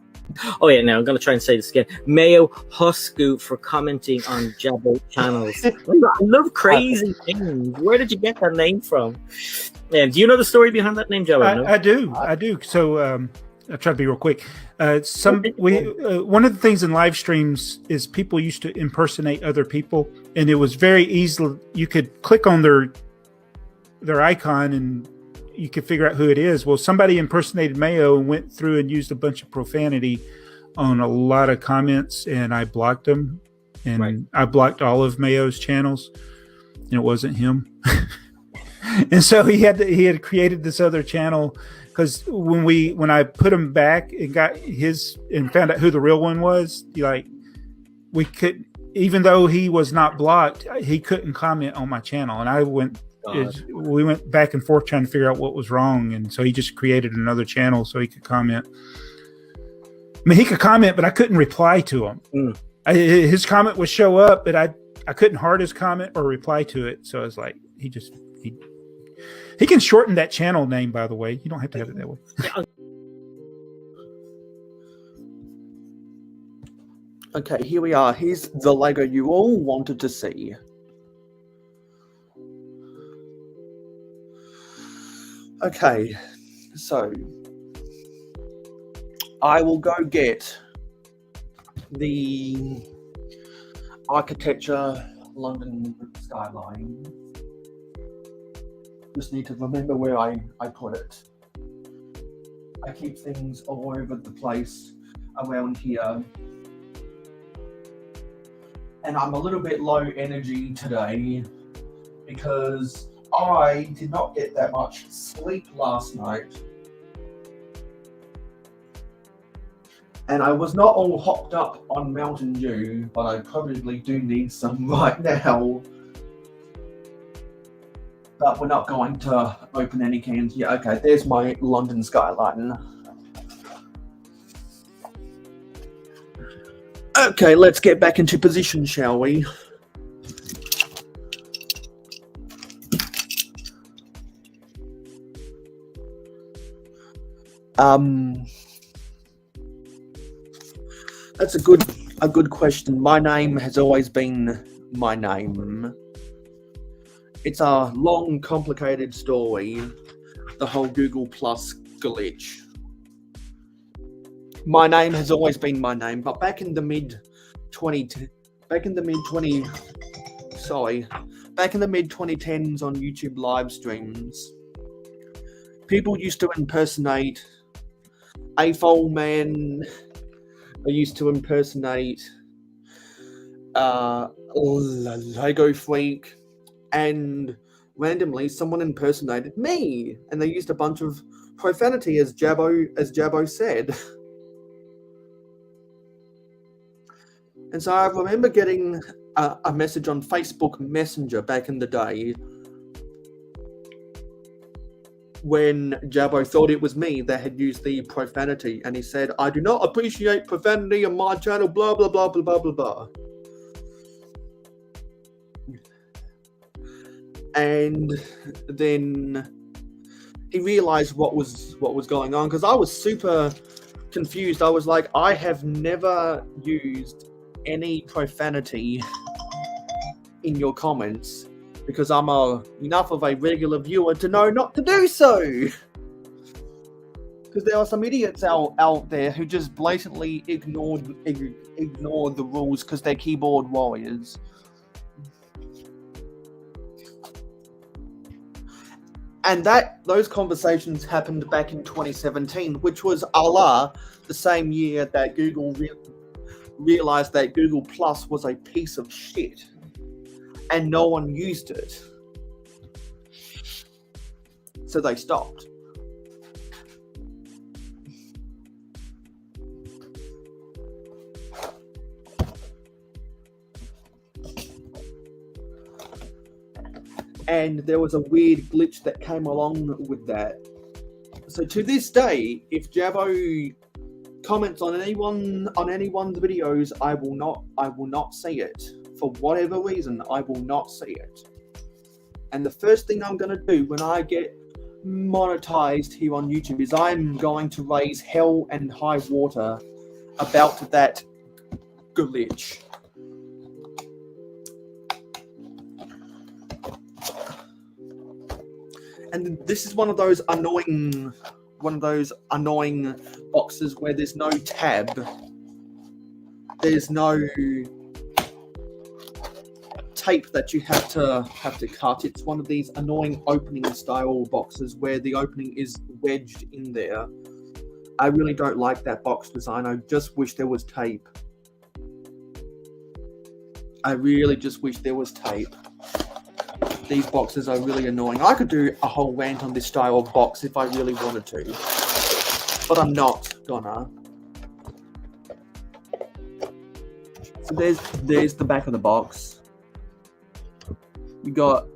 Oh yeah, now I'm gonna try and say this again. Mayohosko for commenting on Jabbo channels. I love crazy things. Where did you get that name from? And do you know the story behind that name, Jabbo? I do. So I'll try to be real quick. One of the things in live streams is people used to impersonate other people, and it was very easy. You could click on their icon and you could figure out who it is. Well, somebody impersonated Mayo and went through and used a bunch of profanity on a lot of comments, and I blocked them. And right. I blocked all of Mayo's channels, and it wasn't him. And so he had created this other channel, because when I put him back and got his and found out who the real one was, we could, even though he was not blocked, he couldn't comment on my channel, and we went back and forth trying to figure out what was wrong, and so he just created another channel so he could comment. I mean, he could comment, but I couldn't reply to him. His comment would show up, but I couldn't heart his comment or reply to it. So I was like, he can shorten that channel name, by the way. You don't have to have it that way. Okay, here we are. Here's the Lego you all wanted to see. Okay, so I will go get the architecture London skyline. Just need to remember where I put it. I keep things all over the place around here. And I'm a little bit low energy today because I did not get that much sleep last night. And I was not all hopped up on Mountain Dew, but I probably do need some right now. But we're not going to open any cans yet. Okay, there's my London skyline. Okay, let's get back into position, shall we? That's a good question. My name has always been my name. It's a long, complicated story. The whole Google Plus glitch. My name has always been my name, but back in the mid 2010s on YouTube live streams, people used to impersonate AFOL Man. They used to impersonate Lego Freak, and randomly someone impersonated me, and they used a bunch of profanity, as Jabbo said. And so I remember getting a message on Facebook Messenger back in the day when Jabbo thought it was me that had used the profanity, and he said, "I do not appreciate profanity on my channel, blah, blah, blah, blah, blah, blah, blah." And then he realized what was going on, because I was super confused. I was like, I have never used any profanity in your comments, because I'm enough of a regular viewer to know not to do so. Because there are some idiots out there who just blatantly ignore the rules because they're keyboard warriors. And those conversations happened back in 2017, which was the same year that Google realized that Google Plus was a piece of shit, and no one used it, so they stopped. And there was a weird glitch that came along with that. So to this day, if Jabbo comments on anyone's videos, I will not see it. For whatever reason, I will not see it. And the first thing I'm going to do when I get monetized here on YouTube is I'm going to raise hell and high water about that glitch. And this is one of those annoying boxes where there's no tab. There's no tape that you have to cut. It's one of these annoying opening style boxes where the opening is wedged in there. I really don't like that box design. I just wish there was tape. I really just wish there was tape. These boxes are really annoying. I could do a whole rant on this style of box if I really wanted to, but I'm not gonna. So there's the back of the box. You got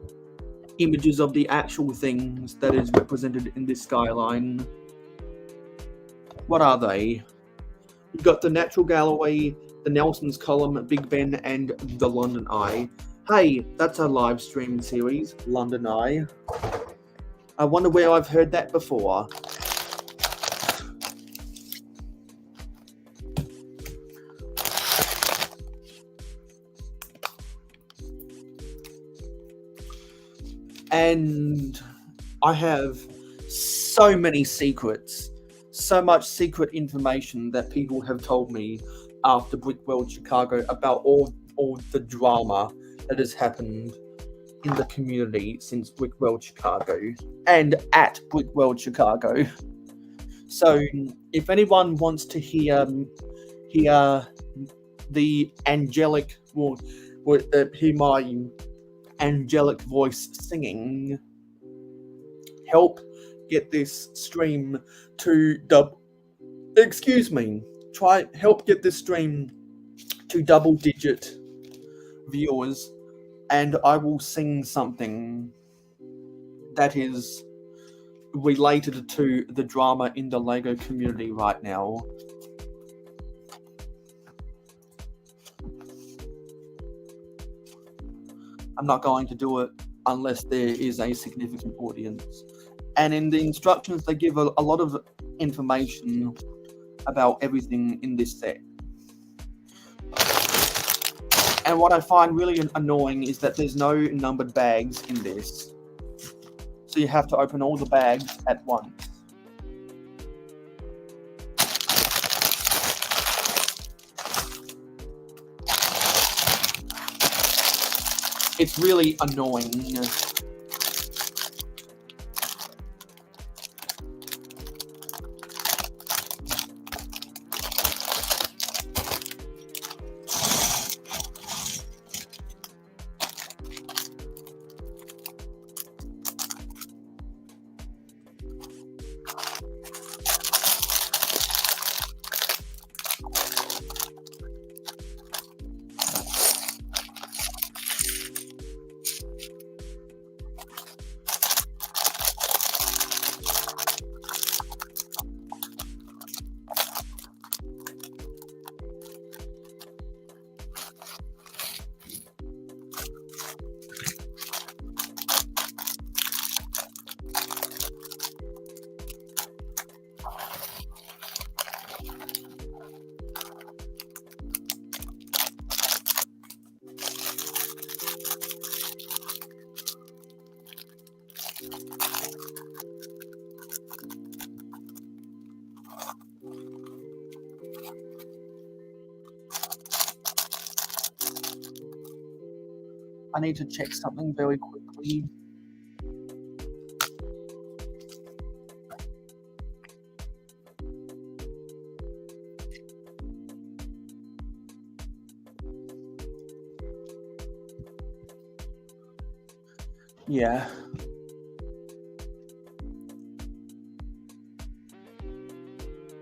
images of the actual things that is represented in this skyline. What are they? You got the Natural Gallery, the Nelson's Column, Big Ben, and the London Eye. Hey, that's a live stream series, London Eye. I wonder where I've heard that before. And I have so many secrets, so much secret information that people have told me after Brickworld Chicago about all the drama that has happened in the community since Brickworld Chicago and at Brickworld Chicago. So if anyone wants to hear the angelic, hear my angelic voice singing, help get this stream to help get this stream to double-digit viewers, and I will sing something that is related to the drama in the LEGO community right now. I'm not going to do it unless there is a significant audience. And in the instructions, they give a lot of information about everything in this set. And what I find really annoying is that there's no numbered bags in this. So you have to open all the bags at once. It's really annoying. I need to check something very quickly. Yeah.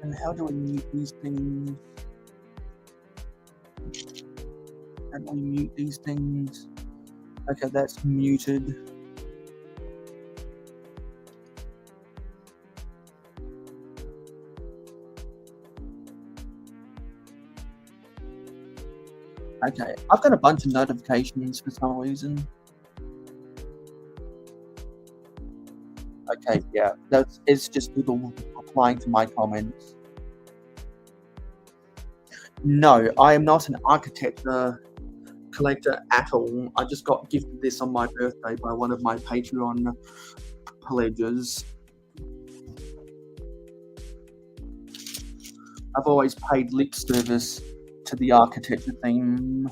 And how do I mute these things? How do I mute these things? Okay, that's muted. Okay, I've got a bunch of notifications for some reason. Okay, yeah, it's just people replying to my comments. No, I am not an architecture collector at all. I just got gifted this on my birthday by one of my Patreon pledges. I've always paid lip service to the architecture theme.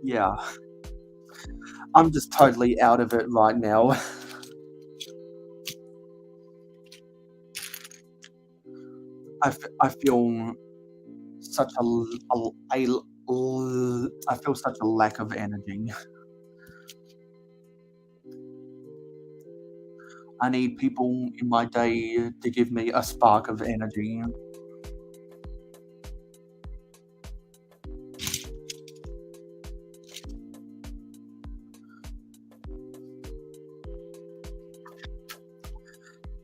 Yeah, I'm just totally out of it right now. I feel such I feel such a lack of energy. I need people in my day to give me a spark of energy.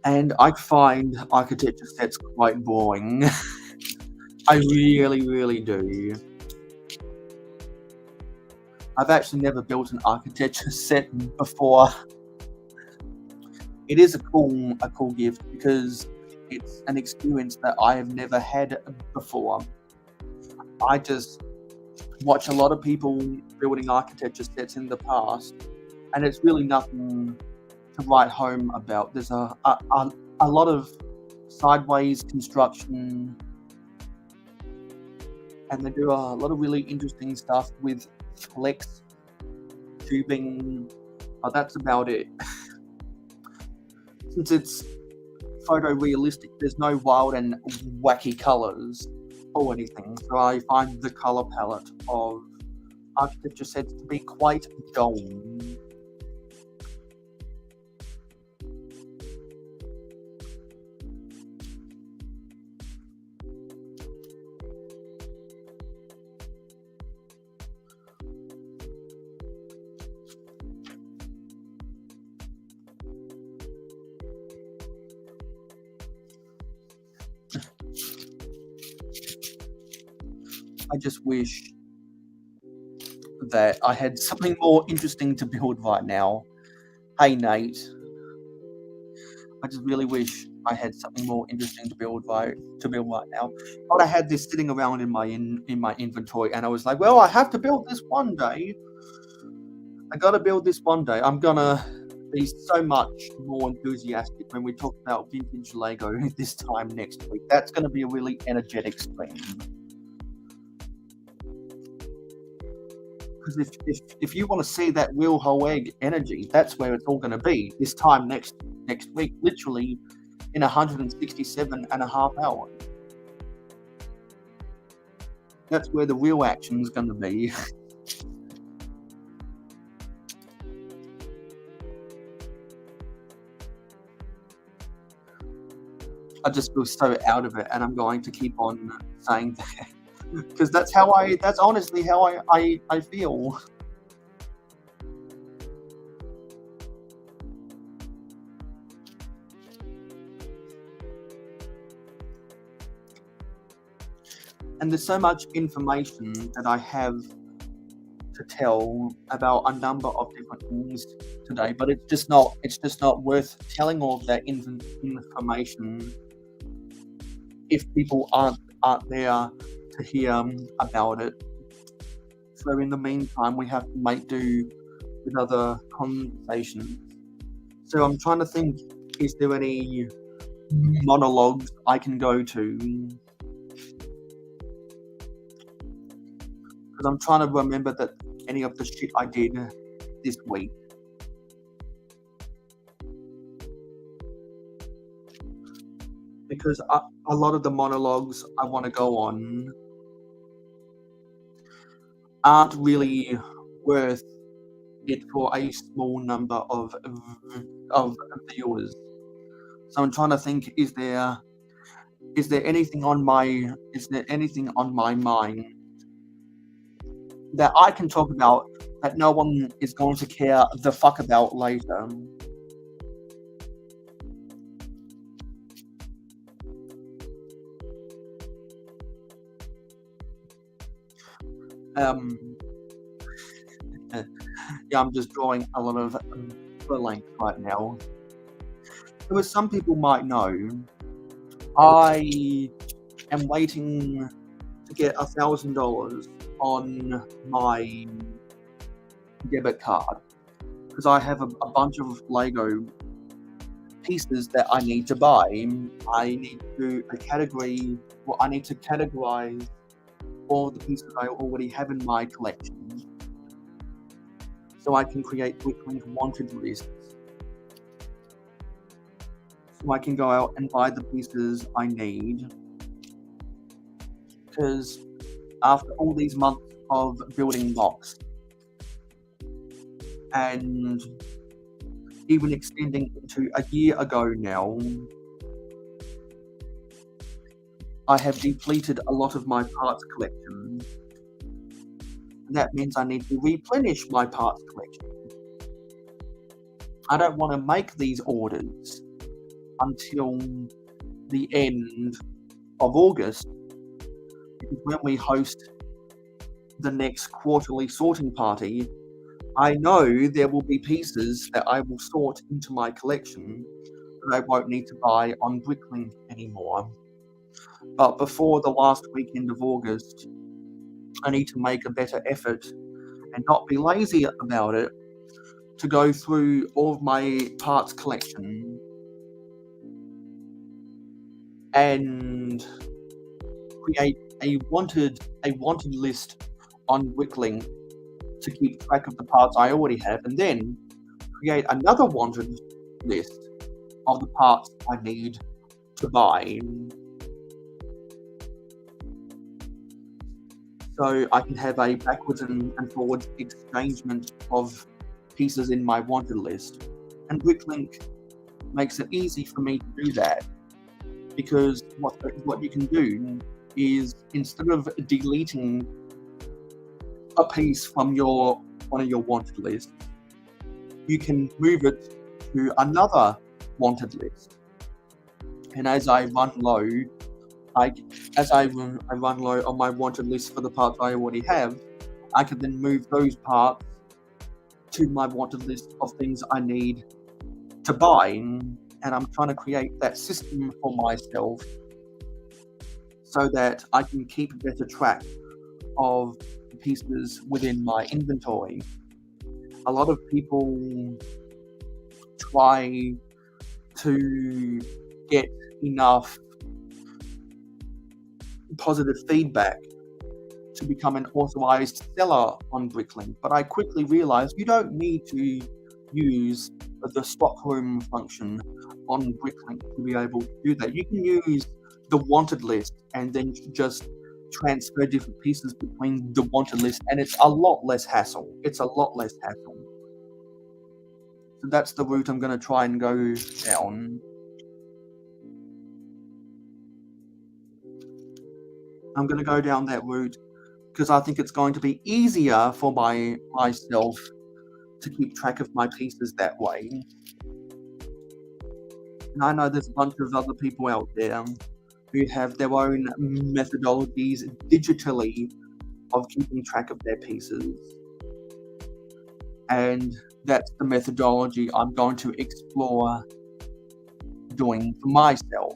And I find architecture sets quite boring. I really, really do. I've actually never built an architecture set before. It is a cool gift because it's an experience that I have never had before. I just watch a lot of people building architecture sets in the past, and it's really nothing to write home about. There's a lot of sideways construction, and they do a lot of really interesting stuff with flex tubing, but that's about it. Since it's photorealistic, there's no wild and wacky colors or anything, so I find the color palette of architecture sets to be quite dull. I just wish that I had something more interesting to build right now. Hey, Nate. I just really wish I had something more interesting to build right now. But I had this sitting around in my inventory, and I was like, well, I have to build this one day. I gotta build this one day. I'm gonna be so much more enthusiastic when we talk about vintage Lego this time next week. That's gonna be a really energetic stream. Because if you want to see that real whole egg energy, that's where it's all going to be this time next week, literally in 167 and a half hours. That's where the real action is going to be. I just feel so out of it, and I'm going to keep on saying that. Because that's honestly how I feel. And there's so much information that I have to tell about a number of different things today, but it's just not worth telling all of that information if people aren't there to hear about it. So in the meantime, we have to make do with other conversations. So I'm trying to think, is there any monologues I can go to? Because I'm trying to remember that any of the shit I did this week. Because a lot of the monologues I want to go on aren't really worth it for a small number of viewers. So I'm trying to think: is there anything on my mind that I can talk about that no one is going to care the fuck about later? Yeah, I'm just drawing a lot of blanks right now. So as some people might know, I am waiting to get $1,000 on my debit card because I have a bunch of Lego pieces that I need to buy. I need to categorize all the pieces I already have in my collection, so I can create Bricklink wanted lists. So I can go out and buy the pieces I need. Because after all these months of building blocks, and even extending into a year ago now, I have depleted a lot of my parts collection. And that means I need to replenish my parts collection. I don't want to make these orders until the end of August, because when we host the next quarterly sorting party, I know there will be pieces that I will sort into my collection that I won't need to buy on Bricklink anymore. But before the last weekend of August, I need to make a better effort and not be lazy about it to go through all of my parts collection and create a wanted list on Bricklink to keep track of the parts I already have, and then create another wanted list of the parts I need to buy. So I can have a backwards and forwards exchangement of pieces in my wanted list. And Bricklink makes it easy for me to do that, because what you can do is, instead of deleting a piece from one of your wanted lists, you can move it to another wanted list. And as I run low as I run low on my wanted list for the parts I already have, I can then move those parts to my wanted list of things I need to buy. And I'm trying to create that system for myself so that I can keep better track of pieces within my inventory. A lot of people try to get enough positive feedback to become an authorized seller on Bricklink, but I quickly realized you don't need to use the stockroom function on Bricklink to be able to do that. You can use the wanted list and then just transfer different pieces between the wanted list, and it's a lot less hassle. So that's the route I'm going to try and go down. I'm going to go down that route because I think it's going to be easier for myself to keep track of my pieces that way. And I know there's a bunch of other people out there who have their own methodologies digitally of keeping track of their pieces. And that's the methodology I'm going to explore doing for myself.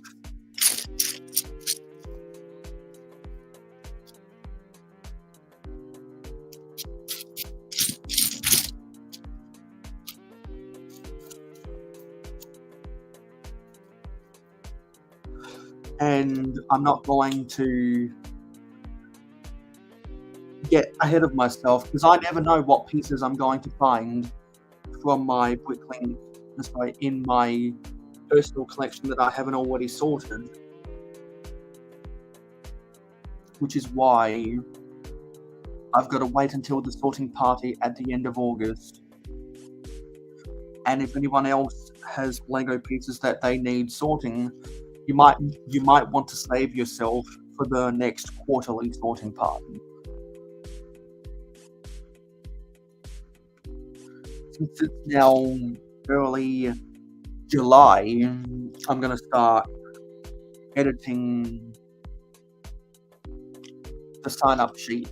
And I'm not going to get ahead of myself because I never know what pieces I'm going to find from my Bricklink, in my personal collection that I haven't already sorted. Which is why I've got to wait until the sorting party at the end of August. And if anyone else has Lego pieces that they need sorting, you might want to save yourself for the next quarterly sorting party. Since it's now early July, I'm going to start editing the sign-up sheet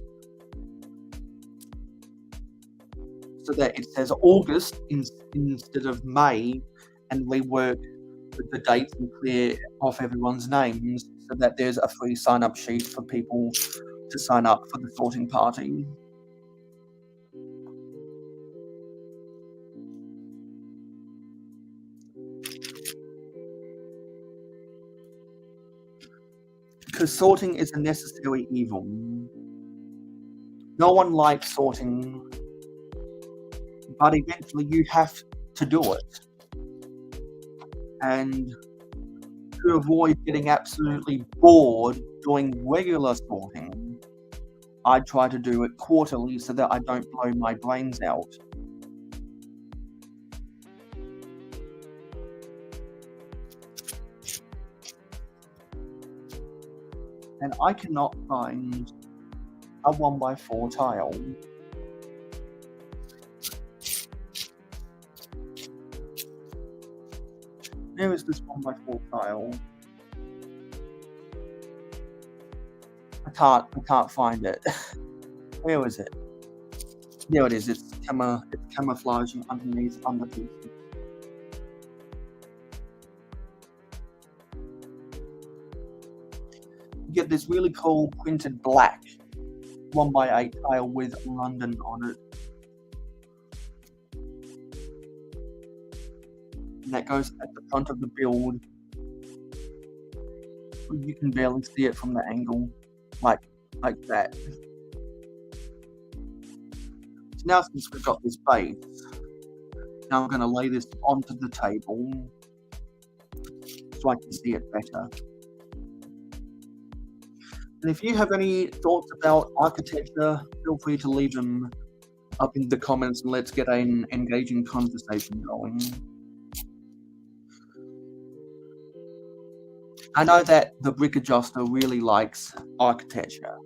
so that it says August instead of May, and rework the dates and clear off everyone's names so that there's a free sign-up sheet for people to sign up for the sorting party. Because sorting is a necessary evil. No one likes sorting, but eventually you have to do it. And to avoid getting absolutely bored doing regular sorting, I try to do it quarterly so that I don't blow my brains out. And I cannot find a 1x4 tile. Where is this 1x4 tile? I can't find it. Where is it? There it is. It's camouflaging underneath under pieces. You get this really cool printed black 1x8 tile with London on it. And that goes at the front of the build. You can barely see it from the angle, like that. So now since we've got this base, now I'm going to lay this onto the table so I can see it better. And if you have any thoughts about architecture, feel free to leave them up in the comments and let's get an engaging conversation going. I know that the Brick Adjuster really likes architecture.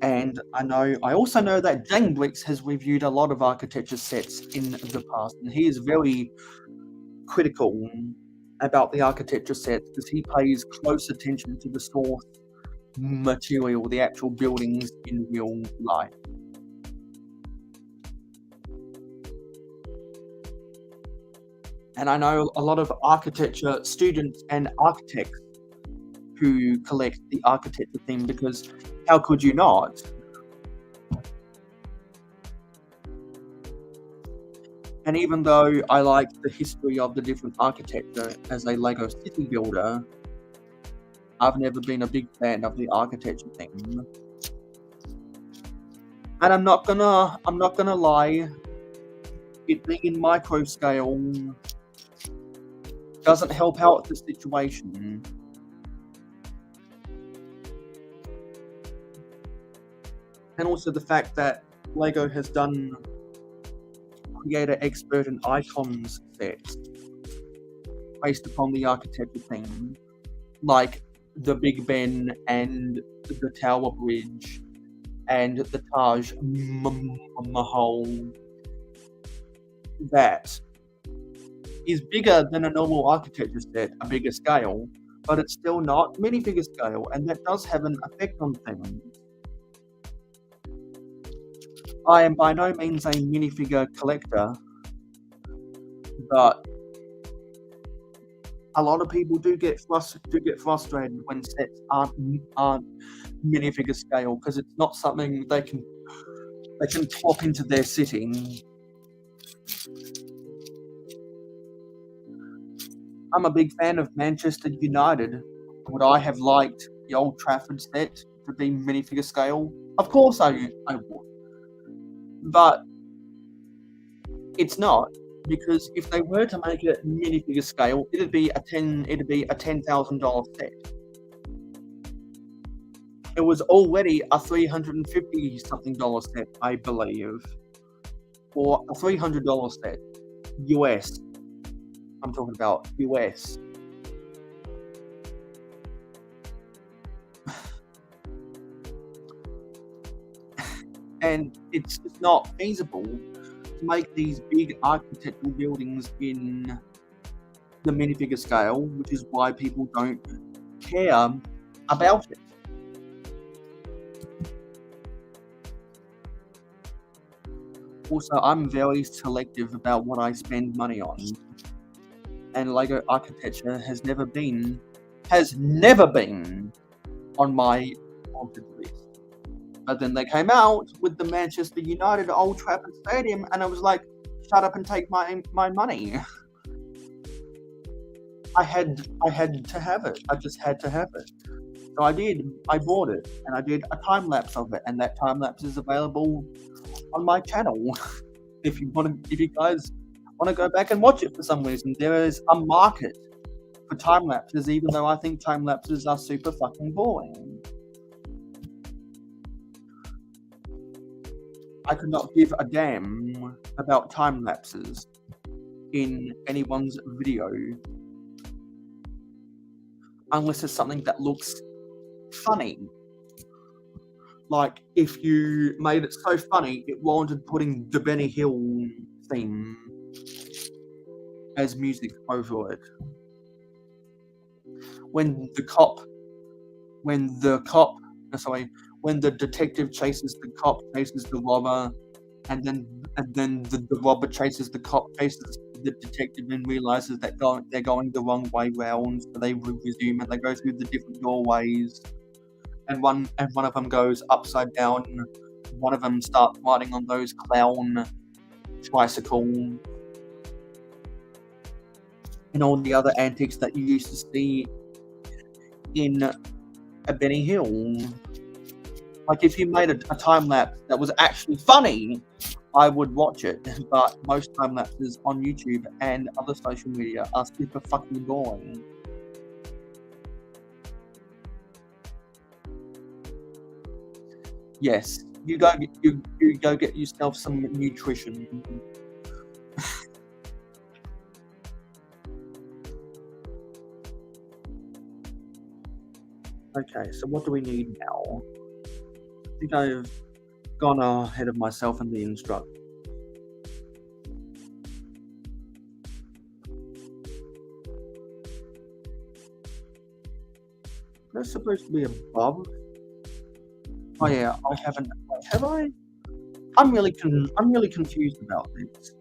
And I also know that Dang Bricks has reviewed a lot of architecture sets in the past, and he is very critical about the architecture sets because he pays close attention to the source material, the actual buildings in real life. And I know a lot of architecture students and architects who collect the architecture theme because how could you not? And even though I like the history of the different architecture as a Lego city builder, I've never been a big fan of the architecture theme. And I'm not gonna lie, it being in micro scale doesn't help out the situation. And also the fact that Lego has done creator expert and icons sets based upon the architecture theme, like the Big Ben and the Tower Bridge and the Taj Mahal, that is bigger than a normal architecture set, a bigger scale, but it's still not minifigure scale, and that does have an effect on things. I am by no means a minifigure collector, but a lot of people do get frustrated when sets aren't minifigure scale because it's not something they can plop into their sitting. I'm a big fan of Manchester United. Would I have liked the Old Trafford set to be minifigure scale? Of course I would. But it's not, because if they were to make it minifigure scale, it'd be a $10,000 set. It was already a $350 something set, I believe, or a $300 set, US. I'm talking about US. And it's just not feasible to make these big architectural buildings in the minifigure scale, which is why people don't care about it. Also, I'm very selective about what I spend money on, and Lego architecture has never been on my wanted list. But then they came out with the Manchester United Old Trafford Stadium, and I was like, shut up and take my money. I had to have it. I just had to have it. So I did. I bought it, and I did a time lapse of it, and that time lapse is available on my channel. If you guys want to go back and watch it for some reason, there is a market for time lapses, even though I think time lapses are super fucking boring. I could not give a damn about time lapses in anyone's video unless it's something that looks funny. Like, if you made it so funny, it warranted putting the Benny Hill theme as music over it. When the detective chases the cop, chases the robber, and then the robber chases the cop, chases the detective, and realizes that they're going the wrong way round, so they resume and they go through the different doorways, and one of them goes upside down. One of them starts riding on those clown tricycles, and all the other antics that you used to see in a Benny Hill. Like, if you made a time lapse that was actually funny, I would watch it. But most time lapses on YouTube and other social media are super fucking boring. Yes, you go get yourself some nutrition. Okay, so what do we need now? I think I've gone ahead of myself in the instructions. That's supposed to be above. Oh yeah, I haven't. Have I? I'm really confused about this.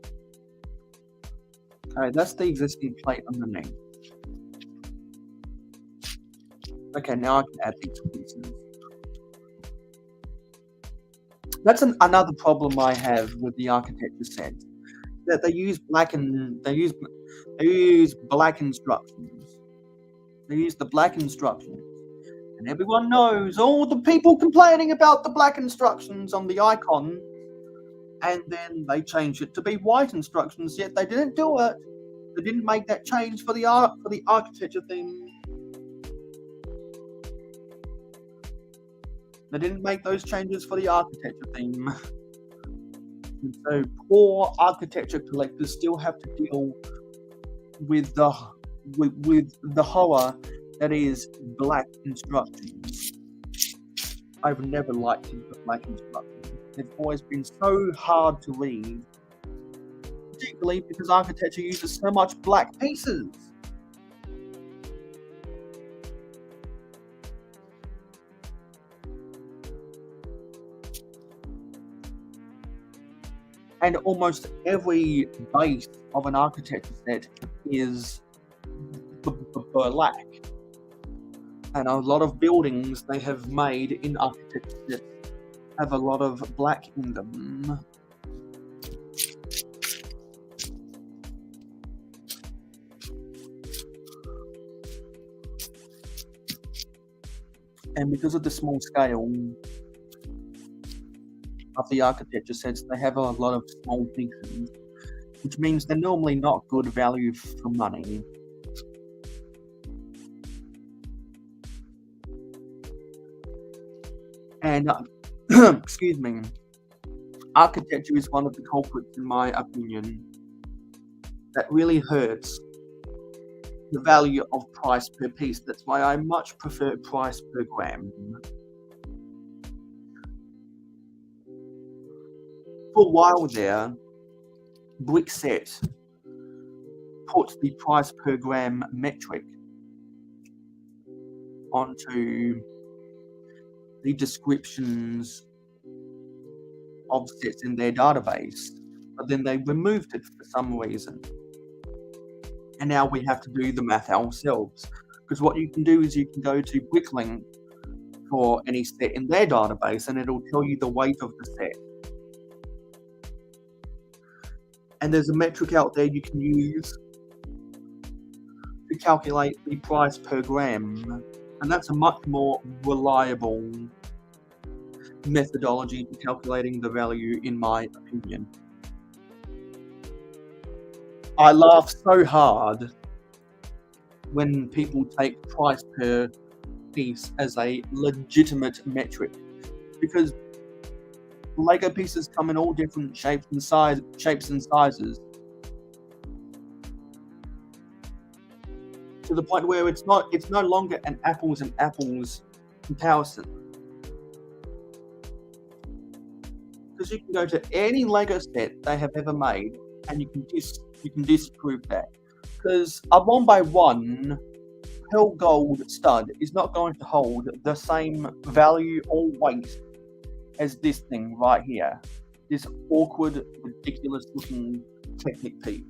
Okay, that's the existing plate underneath. Okay, now I can add these pieces. That's another problem I have with the architecture set. That they use black instructions. They use the black instructions. And everyone knows all the people complaining about the black instructions on the icon, and then they change it to be white instructions, yet they didn't do it. They didn't make that change for the architecture theme. They didn't make those changes for the architecture theme. And so poor architecture collectors still have to deal with the horror that is black instructions. I've never liked the black instructions. They've always been so hard to read, particularly because architecture uses so much black pieces. And almost every base of an architecture set is black. And a lot of buildings they have made in architecture sets have a lot of black in them. And because of the small scale of the architecture sets, they have a lot of small pieces, which means they're normally not good value for money. And, excuse me, architecture is one of the culprits, in my opinion, that really hurts the value of price per piece. That's why I much prefer price per gram. For a while there, Brickset put the price per gram metric onto the descriptions of sets in their database, but then they removed it for some reason. And now we have to do the math ourselves. Because what you can do is you can go to Bricklink for any set in their database and it'll tell you the weight of the set. And there's a metric out there you can use to calculate the price per gram. And that's a much more reliable methodology to calculating the value, in my opinion. I laugh so hard when people take price per piece as a legitimate metric, because Lego pieces come in all different shapes and sizes, to the point where it's no longer an apples and apples comparison. Because you can go to any Lego set they have ever made, and you can disprove that. Because a 1x1 pearl gold stud is not going to hold the same value or weight as this thing right here. This awkward, ridiculous-looking Technic piece.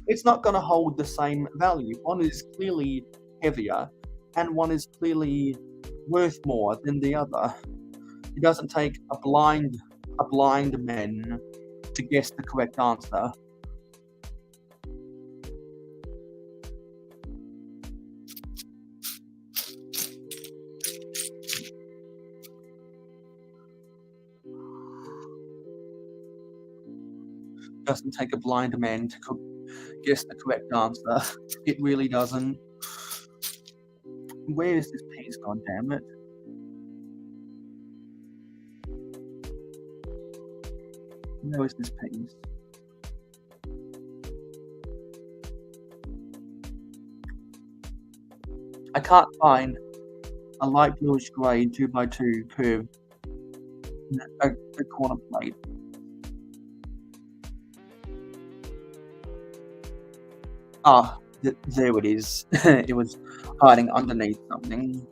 It's not going to hold the same value. One is clearly heavier, and one is clearly worth more than the other. It doesn't take a blind man to guess the correct answer. Doesn't take a blind man to guess the correct answer. It really doesn't. Where is this piece gone, damn it? Where is this piece? I can't find a light bluish grey 2x2 curve in a corner plate. Ah, there it is. It was hiding underneath something.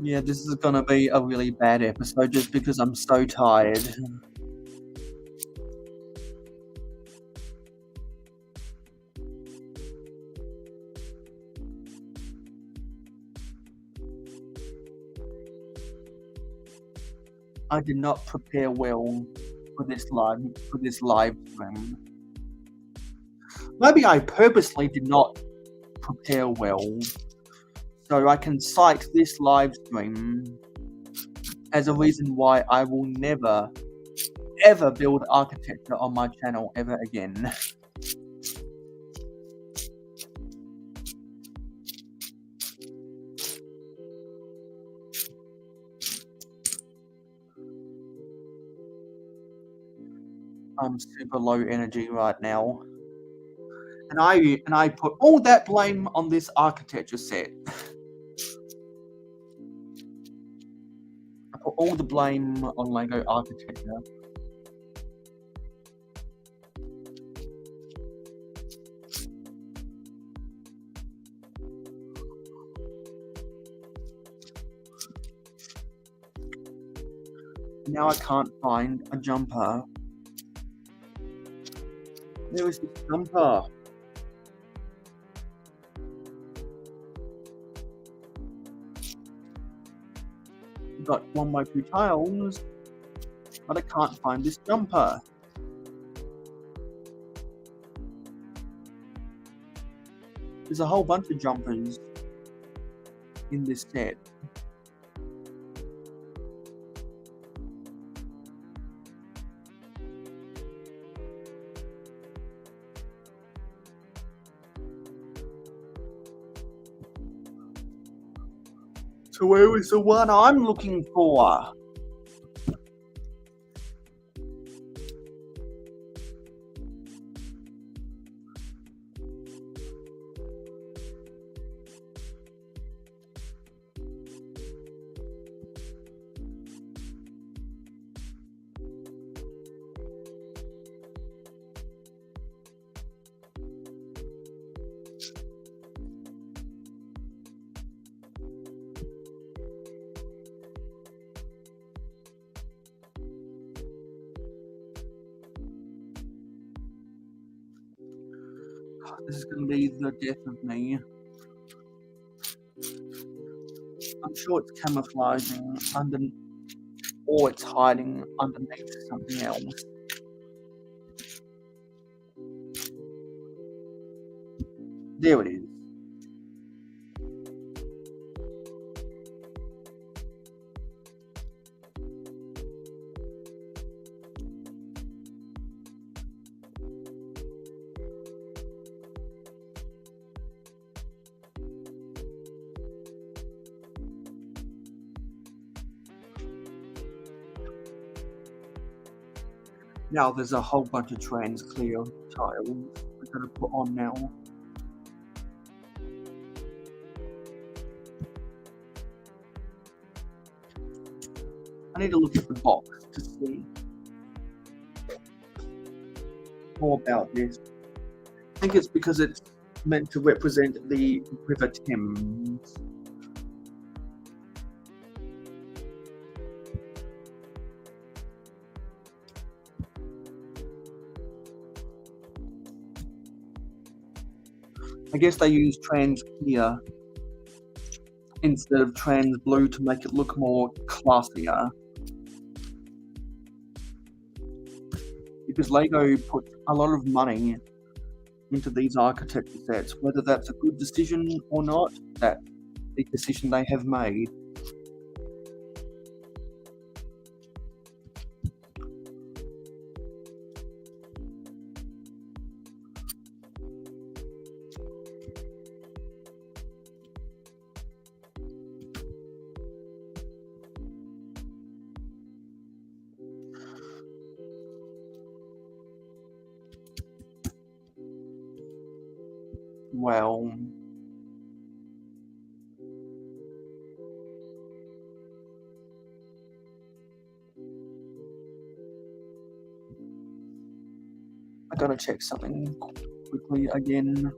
Yeah, this is gonna be a really bad episode just because I'm so tired. I did not prepare well for this live stream. Maybe I purposely did not prepare well, so I can cite this live stream as a reason why I will never, ever build architecture on my channel ever again. I'm super low energy right now. And I put all that blame on this architecture set. I put all the blame on Lego architecture. Now I can't find a jumper. Where is this jumper? Got 1 by 2 tiles, but I can't find this jumper. There's a whole bunch of jumpers in this set. So where is the one I'm looking for? This is going to be the death of me. I'm sure it's camouflaging under, or it's hiding underneath something else. There it is. Now there's a whole bunch of trans clear tiles we're going to put on now. I need to look at the box to see more about this. I think it's because it's meant to represent the River Thames. I guess they use trans clear instead of trans blue to make it look more classier. Because Lego puts a lot of money into these architecture sets, whether that's a good decision or not, that's the decision they have made. well. I gotta check something quickly again.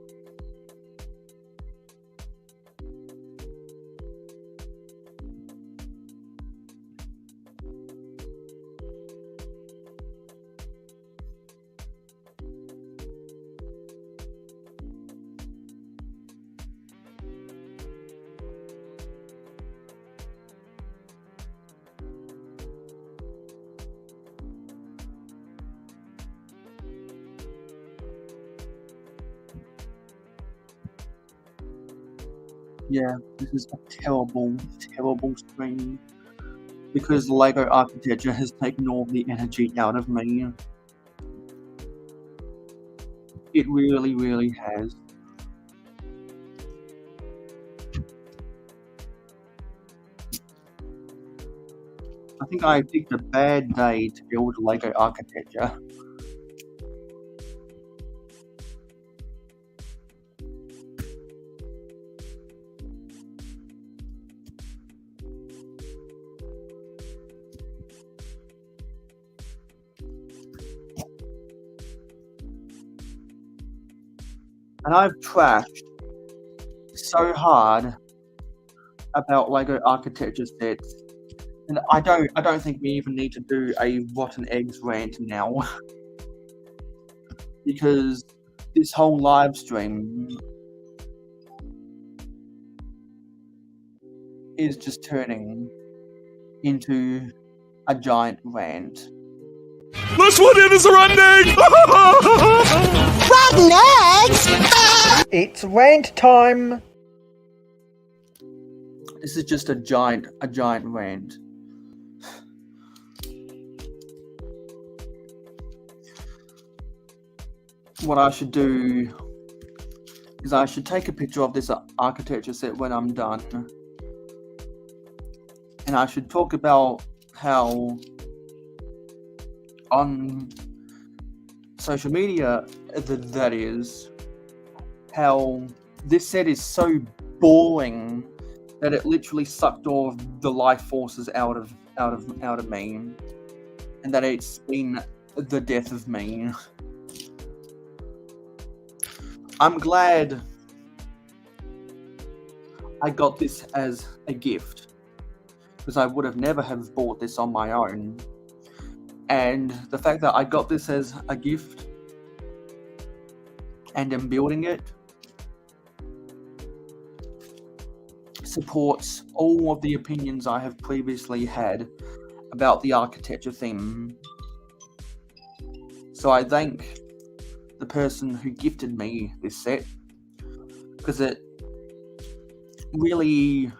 Yeah, this is a terrible, terrible stream because Lego architecture has taken all the energy out of me. It really, really has. I think I picked a bad day to build Lego architecture. And I've trashed so hard about Lego architecture sets, and I don't think we even need to do a rotten eggs rant now, because this whole live stream is just turning into a giant rant. This one is a running! Rotten eggs! It's rant time. This is just a giant rant. What I should do is I should take a picture of this architecture set when I'm done, and I should talk about how on social media, that is, how this set is so boring that it literally sucked all of the life forces out of me, and that it's been the death of me. I'm glad I got this as a gift, because I would have never have bought this on my own. And the fact that I got this as a gift and am building it supports all of the opinions I have previously had about the architecture theme. So I thank the person who gifted me this set, because it really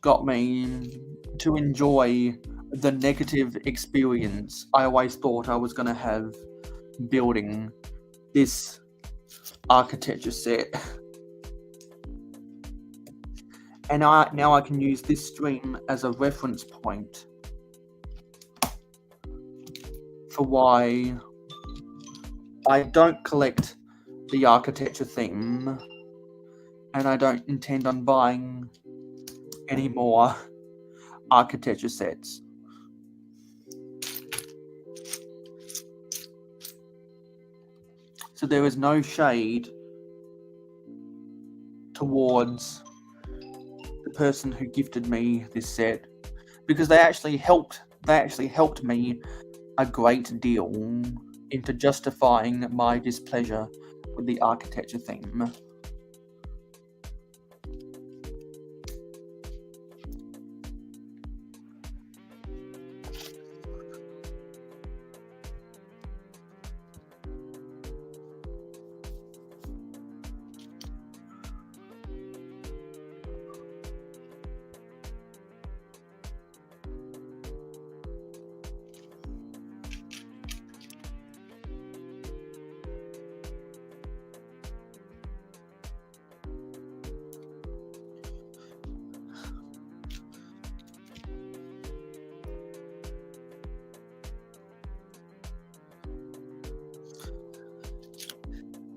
got me to enjoy the negative experience I always thought I was going to have building this architecture set. And now I can use this stream as a reference point for why I don't collect the architecture theme, and I don't intend on buying any more architecture sets. So there is no shade towards the person who gifted me this set, because they actually helped me a great deal into justifying my displeasure with the architecture theme.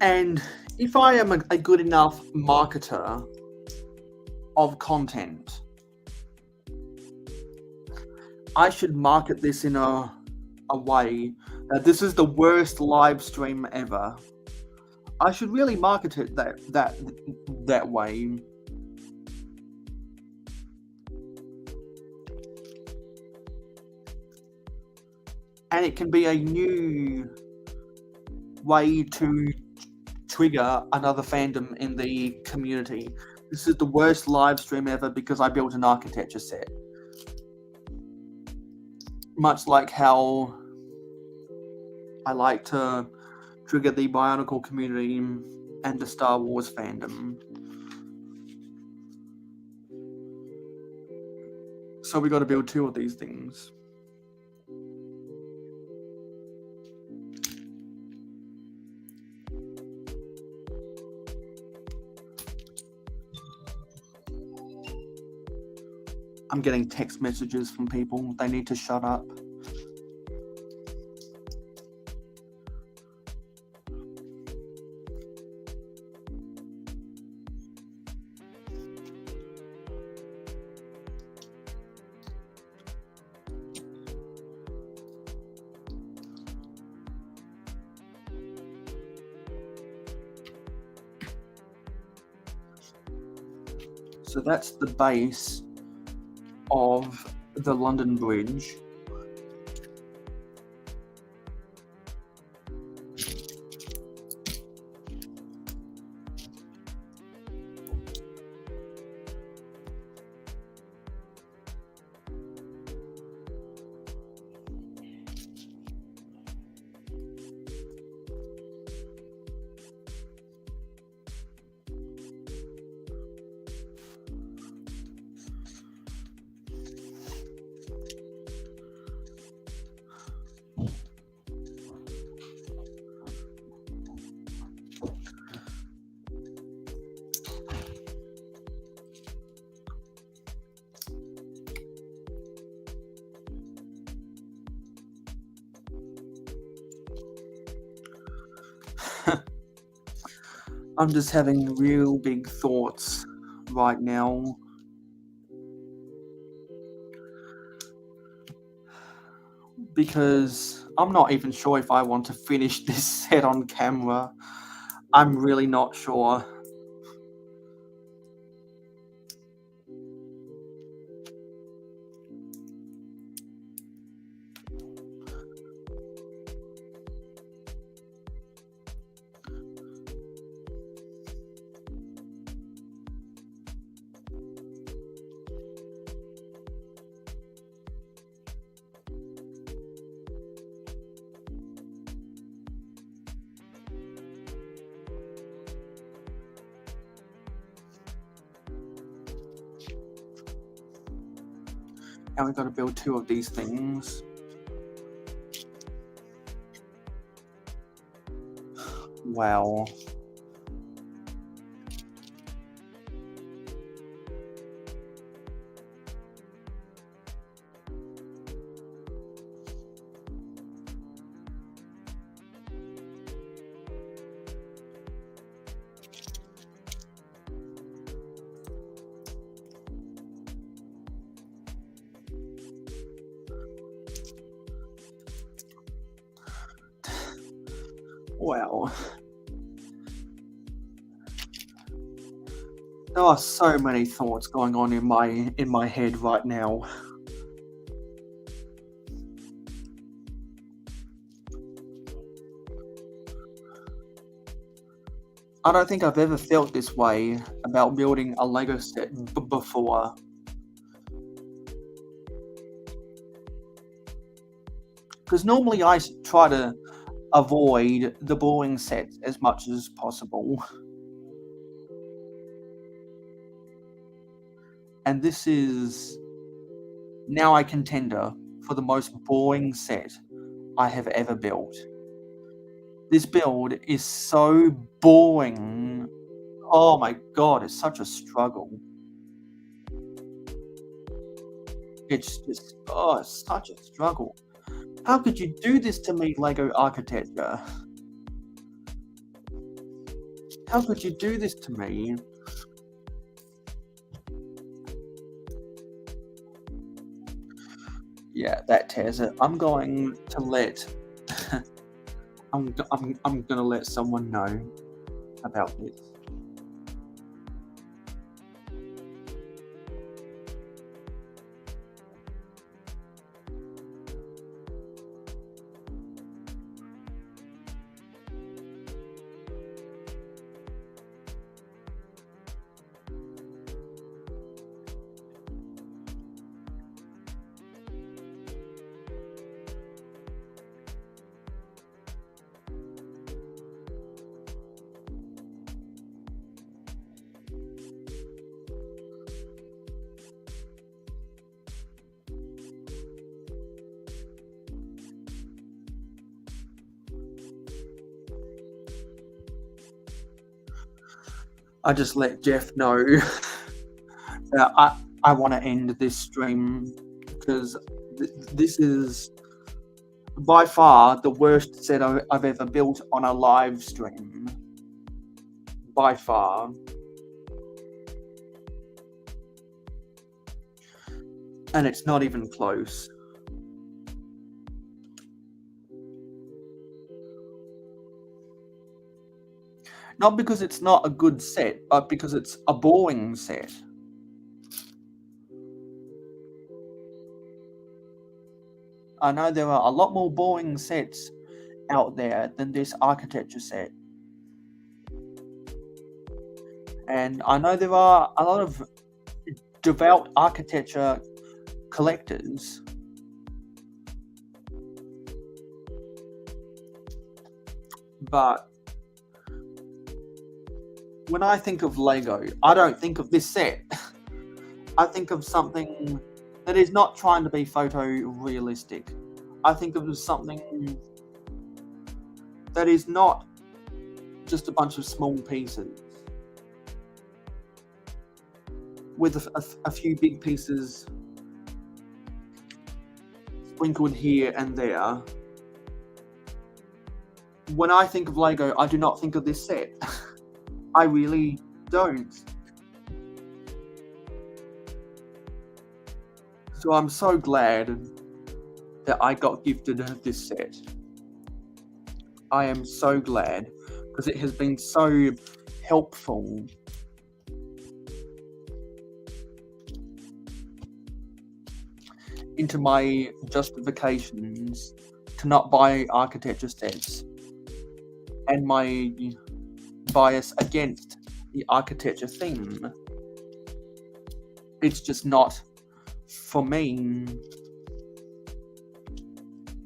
And if I am a good enough marketer of content, I should market this in a way that this is the worst live stream ever. I should really market it that way. And it can be a new way to trigger another fandom in the community. This is the worst live stream ever because I built an architecture set. Much like how I like to trigger the Bionicle community and the Star Wars fandom. So we got to build 2 of these things. I'm getting text messages from people. They need to shut up. So that's the base of the London Bridge. I'm just having real big thoughts right now. Because I'm not even sure if I want to finish this set on camera. I'm really not sure. Now we've got to build 2 of these things. Wow. Wow. There are so many thoughts going on in my head right now. I don't think I've ever felt this way about building a Lego set before. Because normally I try to avoid the boring sets as much as possible. And this is, now I contender for the most boring set I have ever built. This build is so boring. Oh my god, it's such a struggle. It's just, oh, it's such a struggle. How could you do this to me, Lego Architecture? How could you do this to me? Yeah, that tears it. I'm going to let I'm gonna let someone know about this. I just let Jeff know that I want to end this stream because this is by far the worst set I've ever built on a live stream. By far. And it's not even close. Not because it's not a good set, but because it's a boring set. I know there are a lot more boring sets out there than this architecture set. And I know there are a lot of devout architecture collectors. But when I think of Lego, I don't think of this set. I think of something that is not trying to be photorealistic. I think of something that is not just a bunch of small pieces with a few big pieces sprinkled here and there. When I think of Lego, I do not think of this set. I really don't. So I'm so glad that I got gifted this set. I am so glad because it has been so helpful into my justifications to not buy architecture sets and my bias against the architecture theme. It's just not for me.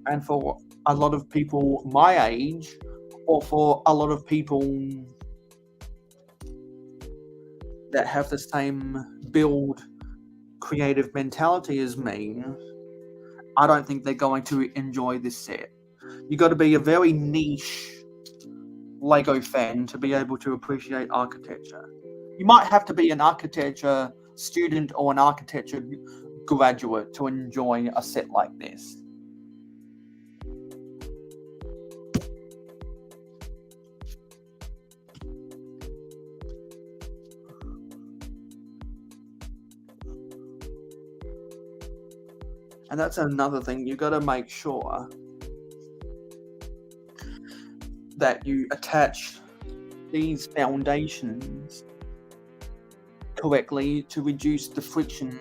And for a lot of people my age, or for a lot of people that have the same build creative mentality as me, I don't think they're going to enjoy this set. You got to be a very niche Lego fan to be able to appreciate architecture. You might have to be an architecture student or an architecture graduate to enjoy a set like this. And that's another thing, you got to make sure that you attach these foundations correctly to reduce the friction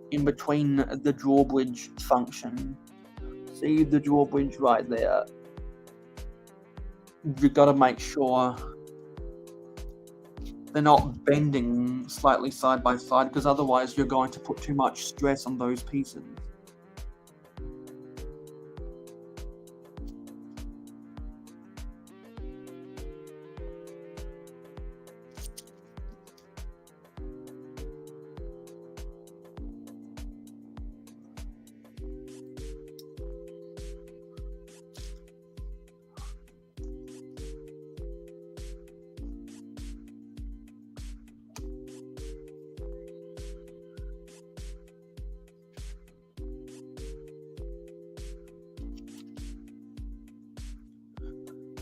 in between the drawbridge function. See the drawbridge right there? You got to make sure they're not bending slightly side by side, because otherwise you're going to put too much stress on those pieces.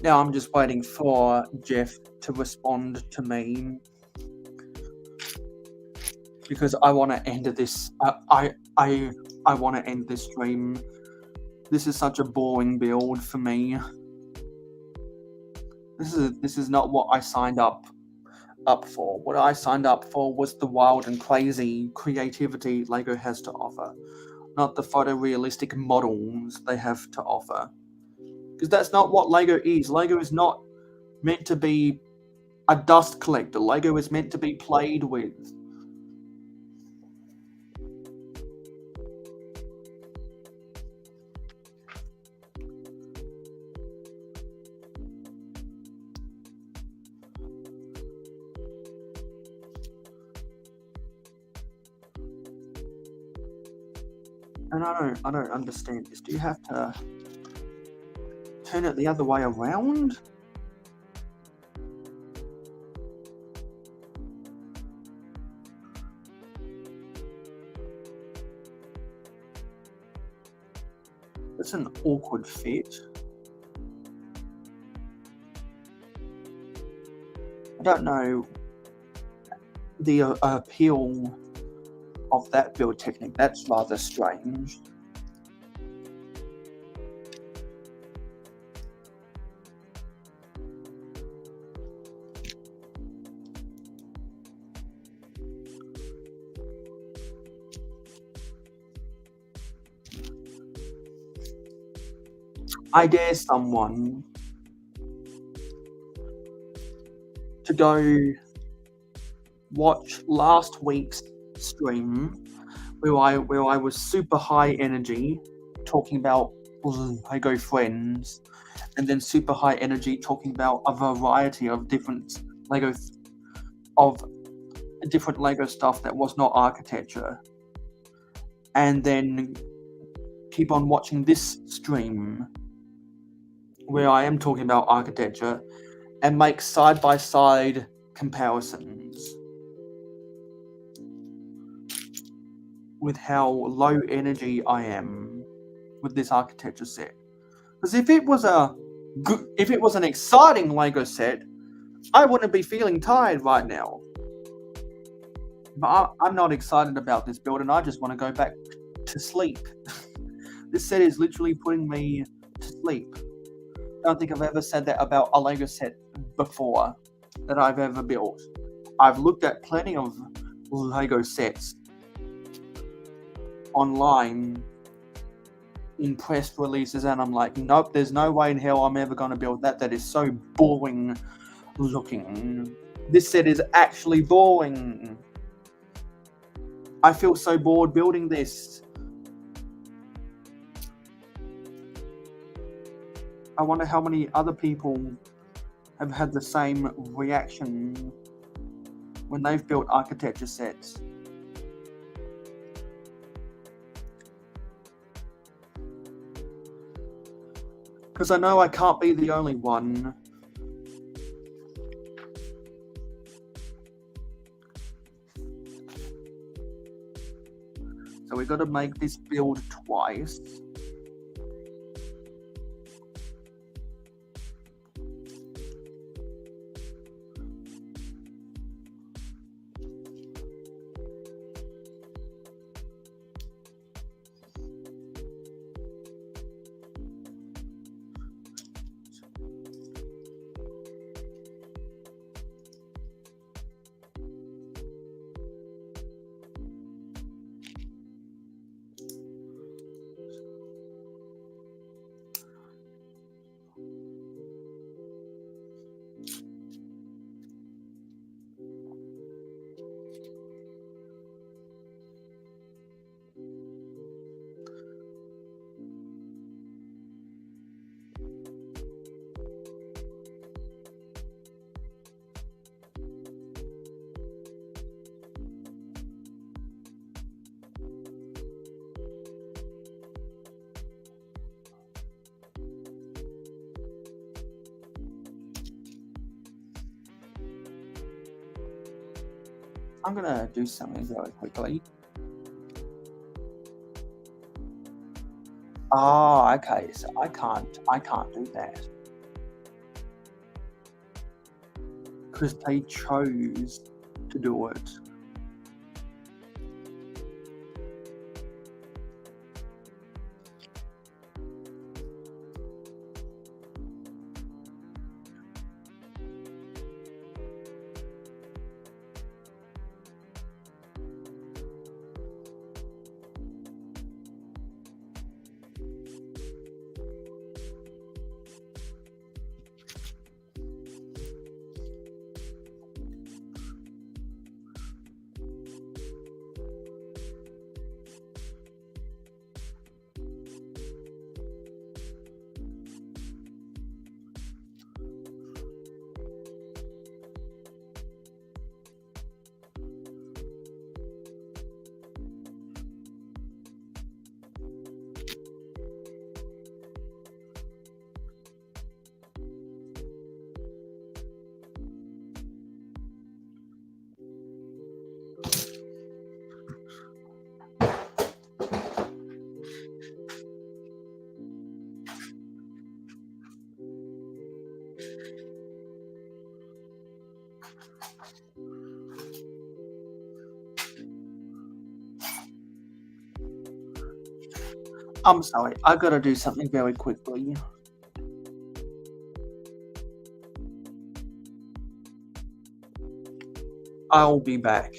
Now I'm just waiting for Jeff to respond to me because I want to end this. I want to end this stream. This is such a boring build for me. This is not what I signed up for. What I signed up for was the wild and crazy creativity LEGO has to offer, not the photorealistic models they have to offer. Because that's not what LEGO is. LEGO is not meant to be a dust collector. LEGO is meant to be played with. And I don't understand this. Do you have to turn it the other way around? That's an awkward fit. I don't know the appeal of that build technique. That's rather strange. I dare someone to go watch last week's stream where I was super high energy talking about LEGO friends, and then super high energy talking about a variety of different LEGO stuff that was not architecture, and then keep on watching this stream where I am talking about architecture and make side-by-side comparisons with how low energy I am with this architecture set. Because if it was an exciting LEGO set, I wouldn't be feeling tired right now. But I'm not excited about this build, and I just want to go back to sleep. This set is literally putting me to sleep. I don't think I've ever said that about a LEGO set before that I've ever built. I've looked at plenty of LEGO sets online in press releases, and I'm like, nope, there's no way in hell I'm ever going to build that. That is so boring looking. This set is actually boring. I feel so bored building this. I wonder how many other people have had the same reaction when they've built architecture sets. Because I know I can't be the only one. So we've got to make this build twice. I'm gonna do something really quickly. Oh, okay, so I can't do that. because they chose to do it. I'm sorry, I gotta do something very quickly. I'll be back.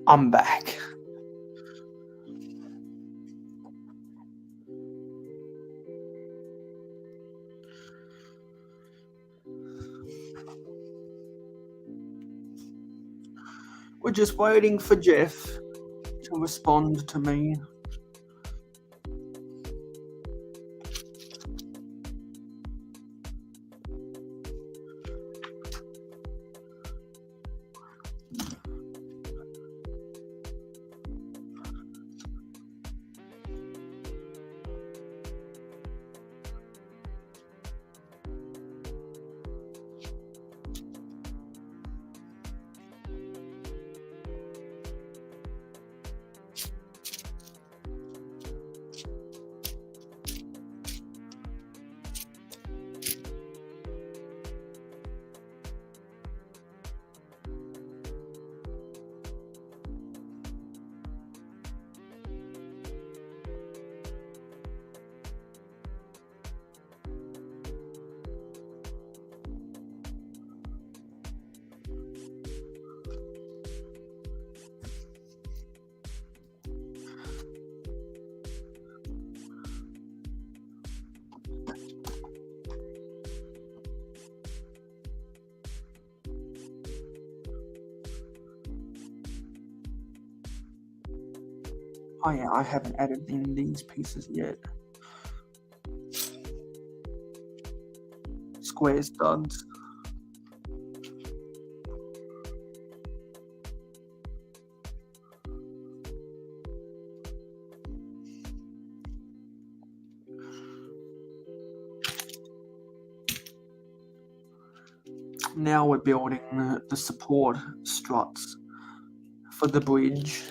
I'm back. We're just waiting for Jeff to respond to me. Oh yeah, I haven't added in these pieces yet. Square studs. Now we're building the support struts for the bridge.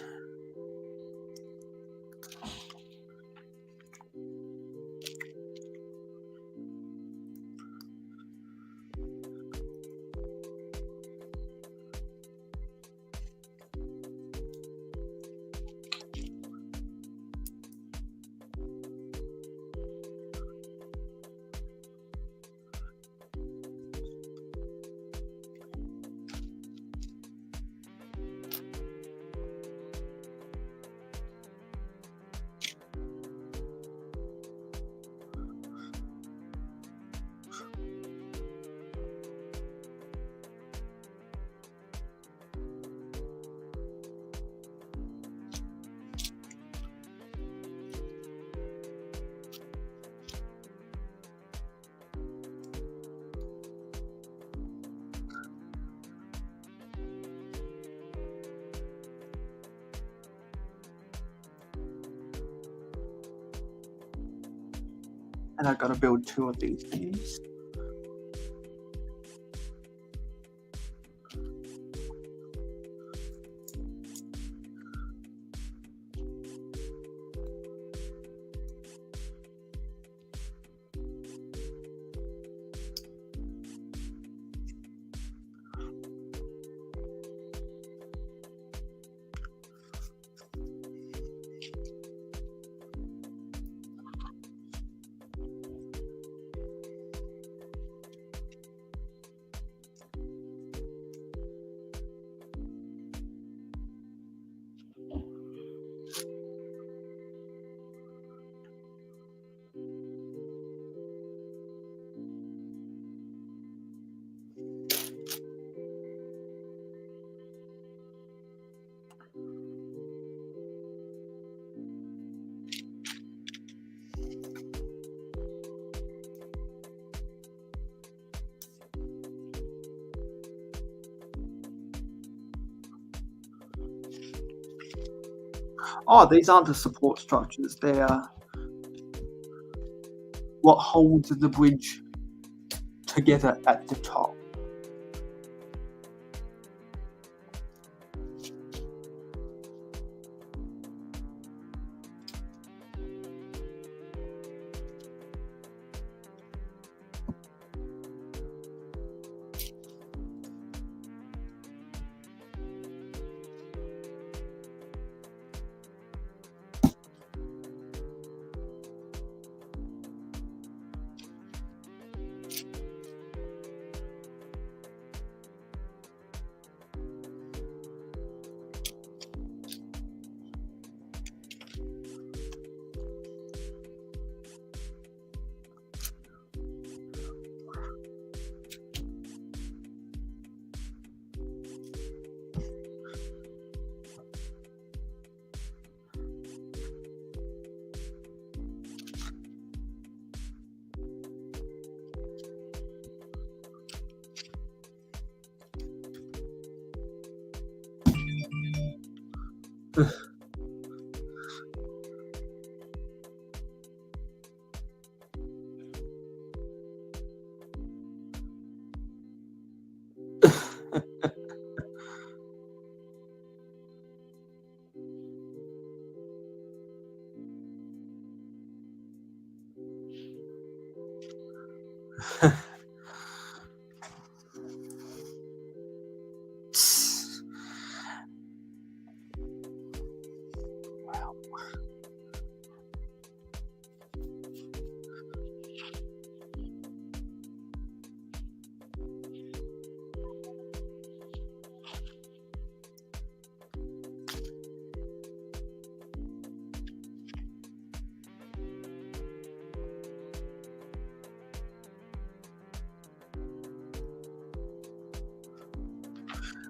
And I've got to build 2 of these things. Oh, these aren't the support structures. They're what holds the bridge together at the top.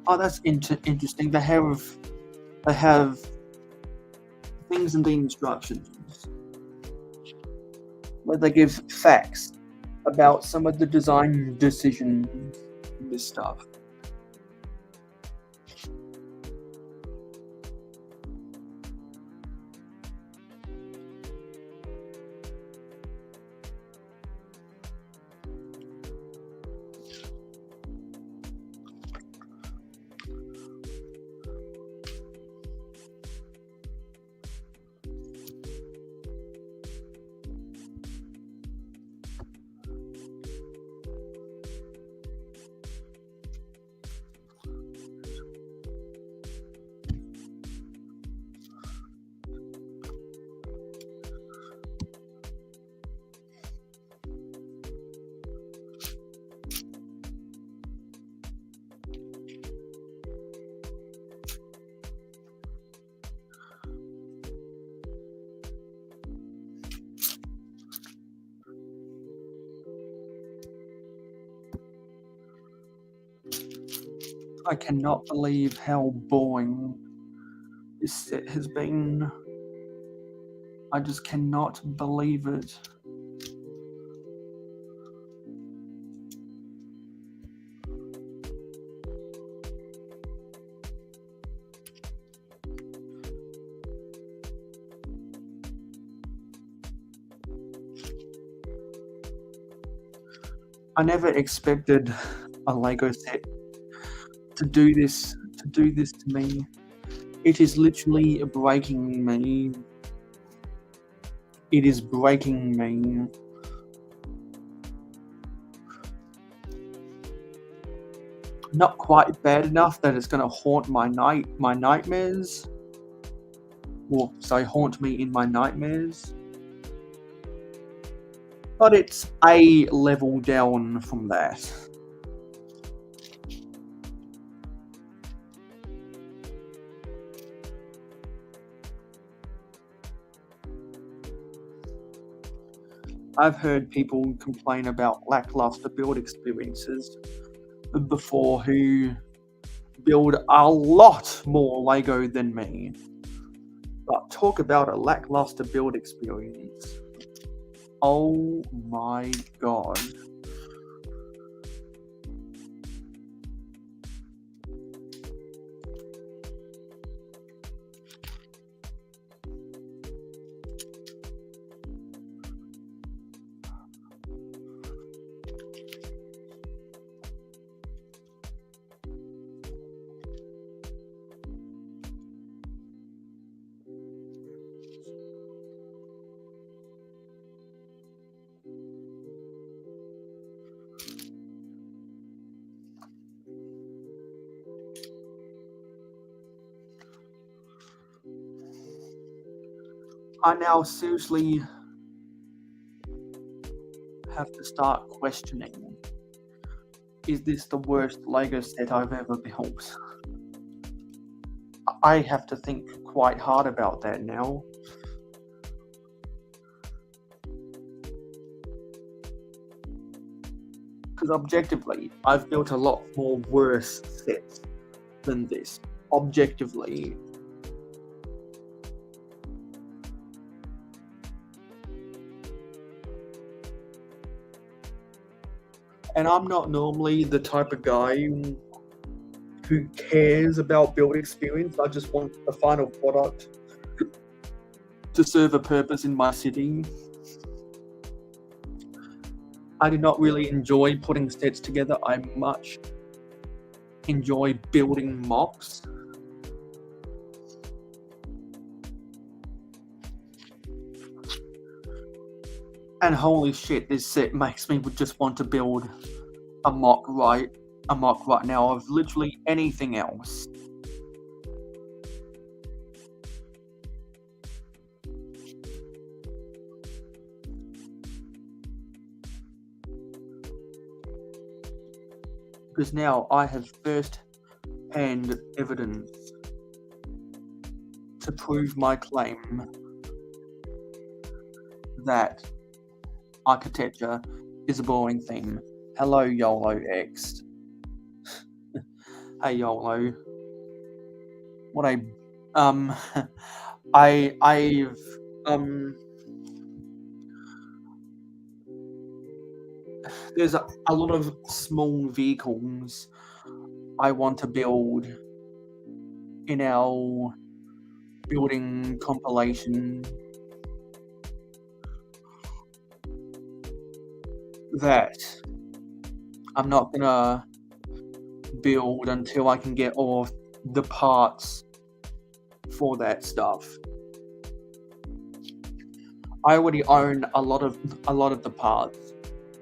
Oh, that's interesting. They have things in the instructions where they give facts about some of the design decisions in this stuff. I cannot believe how boring this set has been. I just cannot believe it. I never expected a Lego set to do this to me. It is literally breaking me. It is breaking me. Not quite bad enough that it's gonna haunt my nightmares. Or sorry, haunt me in my nightmares. But it's a level down from that. I've heard people complain about lackluster build experiences before who build a lot more Lego than me. But talk about a lackluster build experience. Oh my god. I now seriously have to start questioning, is this the worst Lego set I've ever built? I have to think quite hard about that now. Because objectively, I've built a lot more worse sets than this. Objectively. And I'm not normally the type of guy who cares about build experience. I just want the final product to serve a purpose in my city. I do not really enjoy putting sets together. I much enjoy building mocks. And holy shit, this set makes me just want to build a mock right now of literally anything else. Because now I have first-hand evidence to prove my claim that architecture is a boring theme. Hello, YOLO X. Hey, YOLO. What I've there's a lot of small vehicles I want to build in our building compilation that I'm not gonna build until I can get all of the parts for that stuff. I already own a lot of the parts,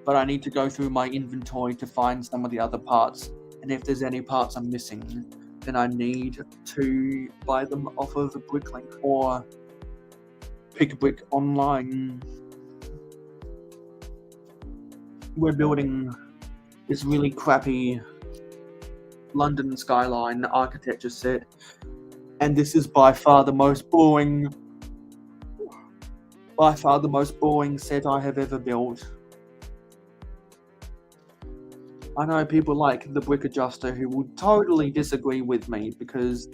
but I need to go through my inventory to find some of the other parts, and if there's any parts I'm missing, then I need to buy them off of Bricklink or Pick a Brick online. We're building this really crappy London skyline architecture set, and this is by far the most boring set I have ever built. I know people like the Brick Adjuster who would totally disagree with me because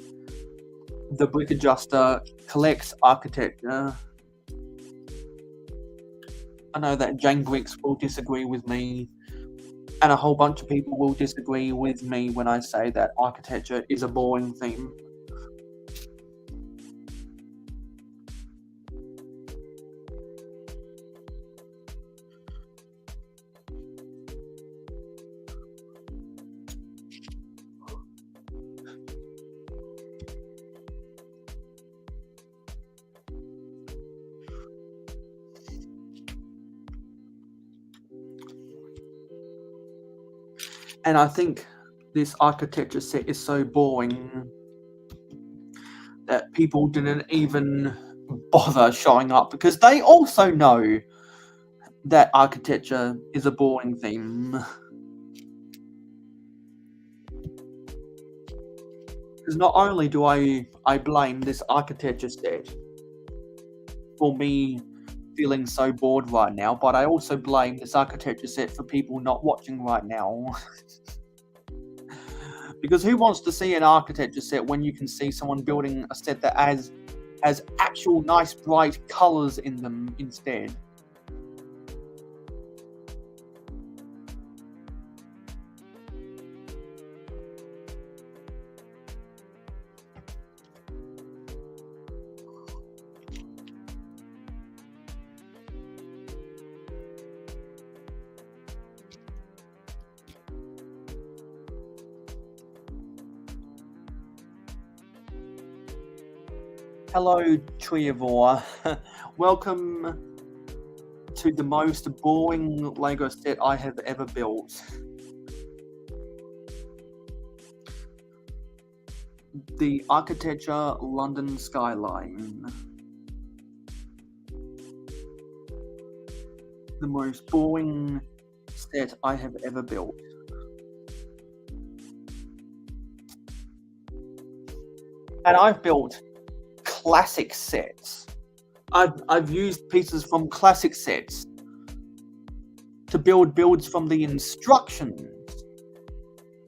the Brick Adjuster collects architecture. I know that Jane Bricks will disagree with me, and a whole bunch of people will disagree with me when I say that architecture is a boring theme. And I think this architecture set is so boring that people didn't even bother showing up because they also know that architecture is a boring theme. Because not only do I blame this architecture set for me feeling so bored right now, but I also blame this architecture set for people not watching right now. Because who wants to see an architecture set when you can see someone building a set that has actual nice bright colors in them instead? Hello, Triavor. Welcome to the most boring Lego set I have ever built. The Architecture London Skyline. The most boring set I have ever built. And I've built classic sets. I've used pieces from classic sets to build builds from the instructions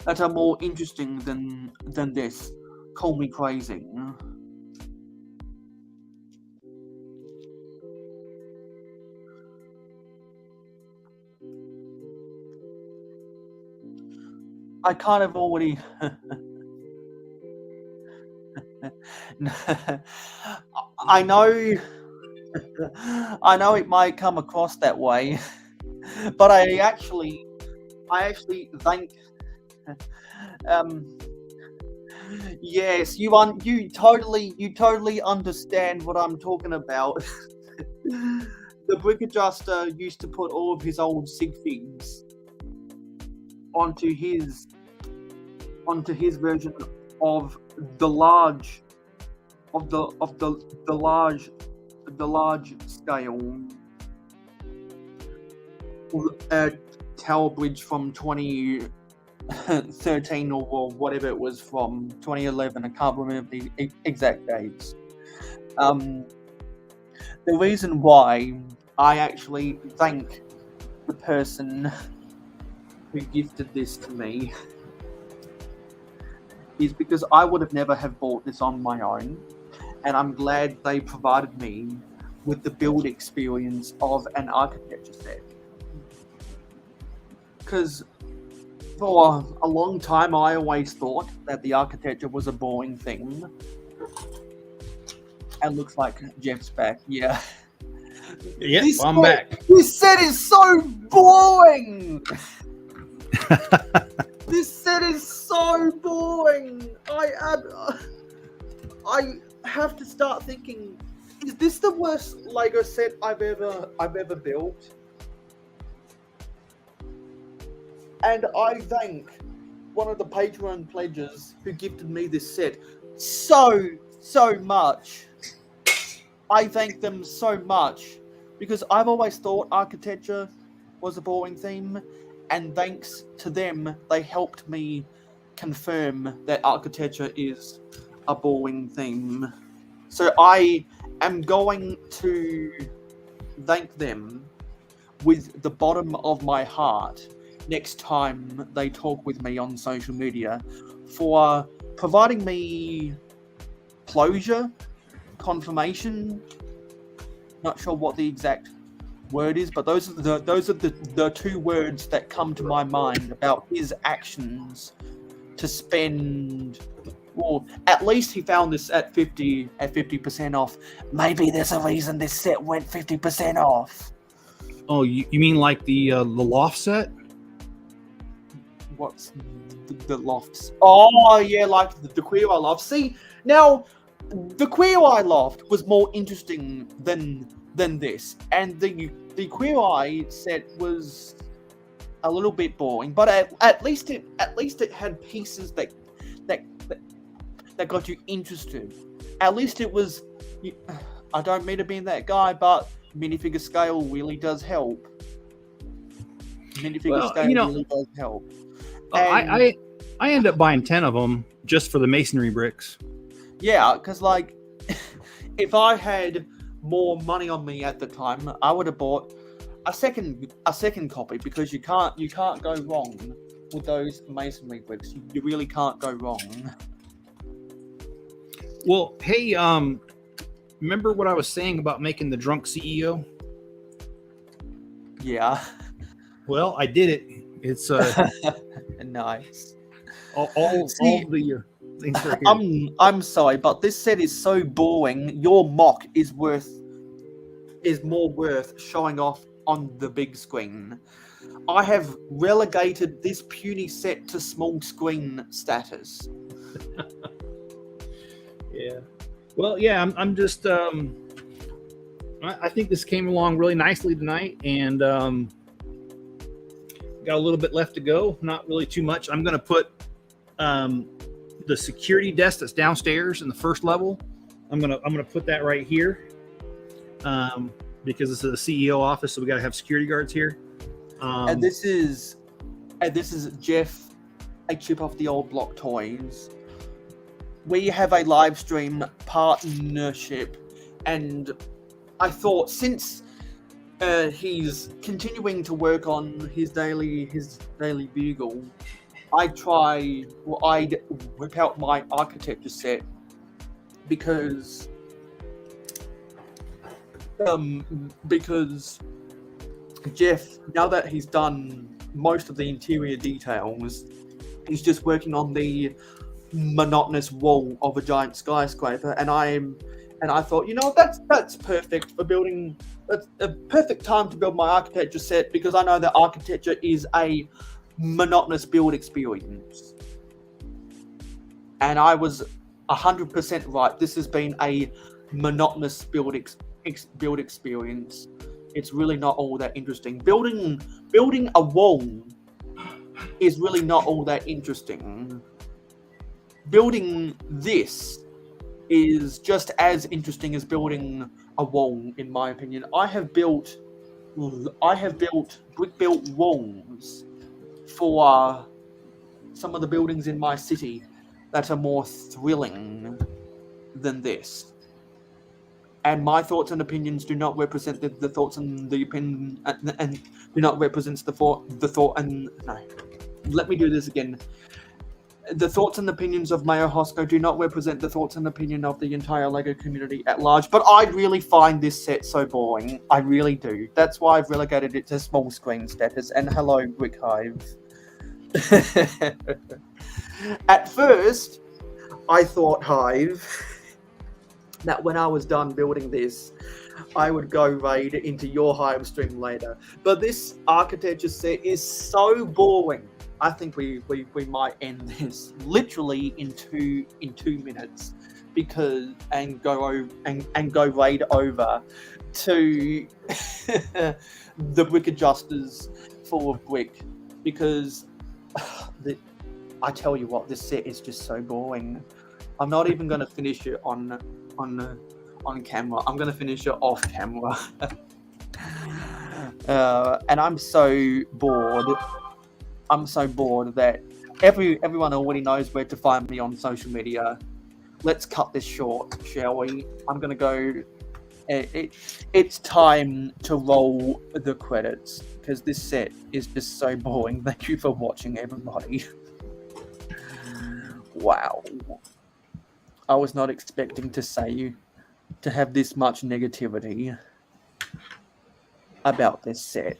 that are more interesting than this. Call me crazy. I kind of already I know, I know it might come across that way, but I actually think, yes, you totally understand what I'm talking about. The brick adjuster used to put all of his old sig figs onto his version of the large scale tower bridge from 2013 or whatever it was, from 2011. I can't remember the exact dates. The reason why I actually thank the person who gifted this to me is because I would have never have bought this on my own, and I'm glad they provided me with the build experience of an architecture set. Because for a long time I always thought that the architecture was a boring thing. And looks like Jeff's back, yeah. Yep, I'm back. This set is so boring! This set is so boring! I have to start thinking, is this the worst Lego set I've ever built? And I thank one of the Patreon pledges who gifted me this set so much. I thank them so much because I've always thought architecture was a boring theme, and thanks to them, they helped me confirm that architecture is a boring theme. So I am going to thank them with the bottom of my heart next time they talk with me on social media for providing me closure, confirmation, not sure what the exact word is, but those are the two words that come to my mind about his actions to spend. Well, at least he found this at 50% off. Maybe there's a reason this set went 50% off. Oh, you mean like the loft set? What's the lofts? Oh yeah, like the Queer Eye loft. See, now the Queer Eye loft was more interesting than this, and the Queer Eye set was a little bit boring. But at least it had pieces that got you interested. At least it was. I don't mean to be that guy, but minifigure scale really does help. Minifigure scale really does help. I end up buying 10 of them just for the masonry bricks. Yeah, because like, if I had more money on me at the time, I would have bought a second copy, because you can't go wrong with those masonry bricks. You really can't go wrong. Well, hey, remember what I was saying about making the drunk CEO? Yeah. Well, I did it. It's nice. All the things are here. I'm sorry, but this set is so boring. Your mock is more worth showing off on the big screen. I have relegated this puny set to small screen status. Yeah. Well, yeah, I'm just I think this came along really nicely tonight, and got a little bit left to go. Not really too much. I'm going to put the security desk that's downstairs in the first level. I'm gonna put that right here because this is a CEO office, so we got to have security guards here. And this is Jeff, a chip off the old block toys. We have a live stream partnership, and I thought, since he's continuing to work on his daily bugle, I'd whip out my architecture set, because Jeff, now that he's done most of the interior details, he's just working on the monotonous wall of a giant skyscraper, and I thought, you know, that's perfect for building. That's a perfect time to build my architecture set, because I know that architecture is a monotonous build experience. And I was 100% right. This has been a monotonous build experience. It's really not all that interesting. Building a wall is really not all that interesting. Building this is just as interesting as building a wall, in my opinion. I have built brick-built walls for some of the buildings in my city that are more thrilling than this. And my thoughts and opinions do not represent the thoughts and the opinion, and do not represent the thought and no. Let me do this again. The thoughts and opinions of mayohosko do not represent the thoughts and opinion of the entire LEGO community at large, but I really find this set so boring. I really do. That's why I've relegated it to small screen status. And hello, Brick Hive. At first, I thought, Hive, that when I was done building this, I would go raid into your Hive stream later. But this architecture set is so boring. I think we might end this literally in two minutes, and go raid over to the brick adjusters full of brick, because I tell you what, this set is just so boring. I'm not even going to finish it on camera. I'm going to finish it off camera. And I'm so bored. I'm so bored that everyone already knows where to find me on social media. Let's cut this short, shall we? I'm going to go. It's time to roll the credits, because this set is just so boring. Thank you for watching, everybody. Wow. I was not expecting to have this much negativity about this set.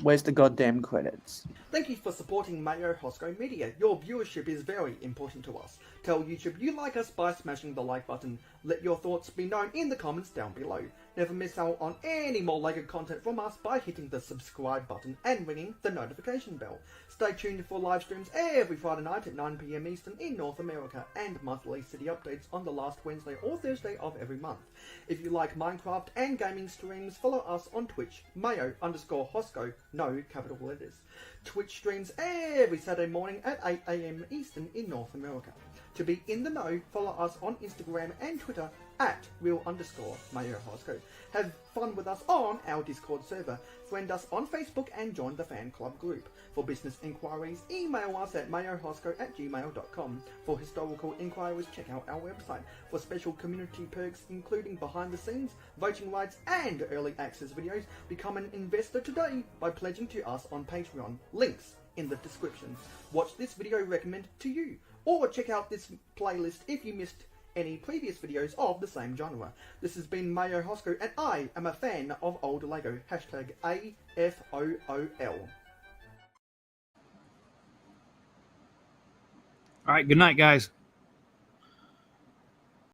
Where's the goddamn credits? Thank you for supporting mayohosko Media. Your viewership is very important to us. Tell YouTube you like us by smashing the like button. Let your thoughts be known in the comments down below. Never miss out on any more LEGO content from us by hitting the subscribe button and ringing the notification bell. Stay tuned for live streams every Friday night at 9 PM Eastern in North America, and monthly city updates on the last Wednesday or Thursday of every month. If you like Minecraft and gaming streams, follow us on Twitch, mayo_hosko, no capital letters. Twitch streams every Saturday morning at 8 AM Eastern in North America. To be in the know, follow us on Instagram and Twitter at real_mayohosko. Have fun with us on our Discord server. Friend us on Facebook and join the fan club group. For business inquiries, email us at mayohosko@gmail.com. For historical inquiries, check out our website. For special community perks, including behind the scenes, voting rights, and early access videos, become an investor today by pledging to us on Patreon. Links in the description. Watch this video recommended to you, or check out this playlist if you missed any previous videos of the same genre. This has been mayohosko, and I am a fan of old LEGO. #AFOOL. All right, good night, guys.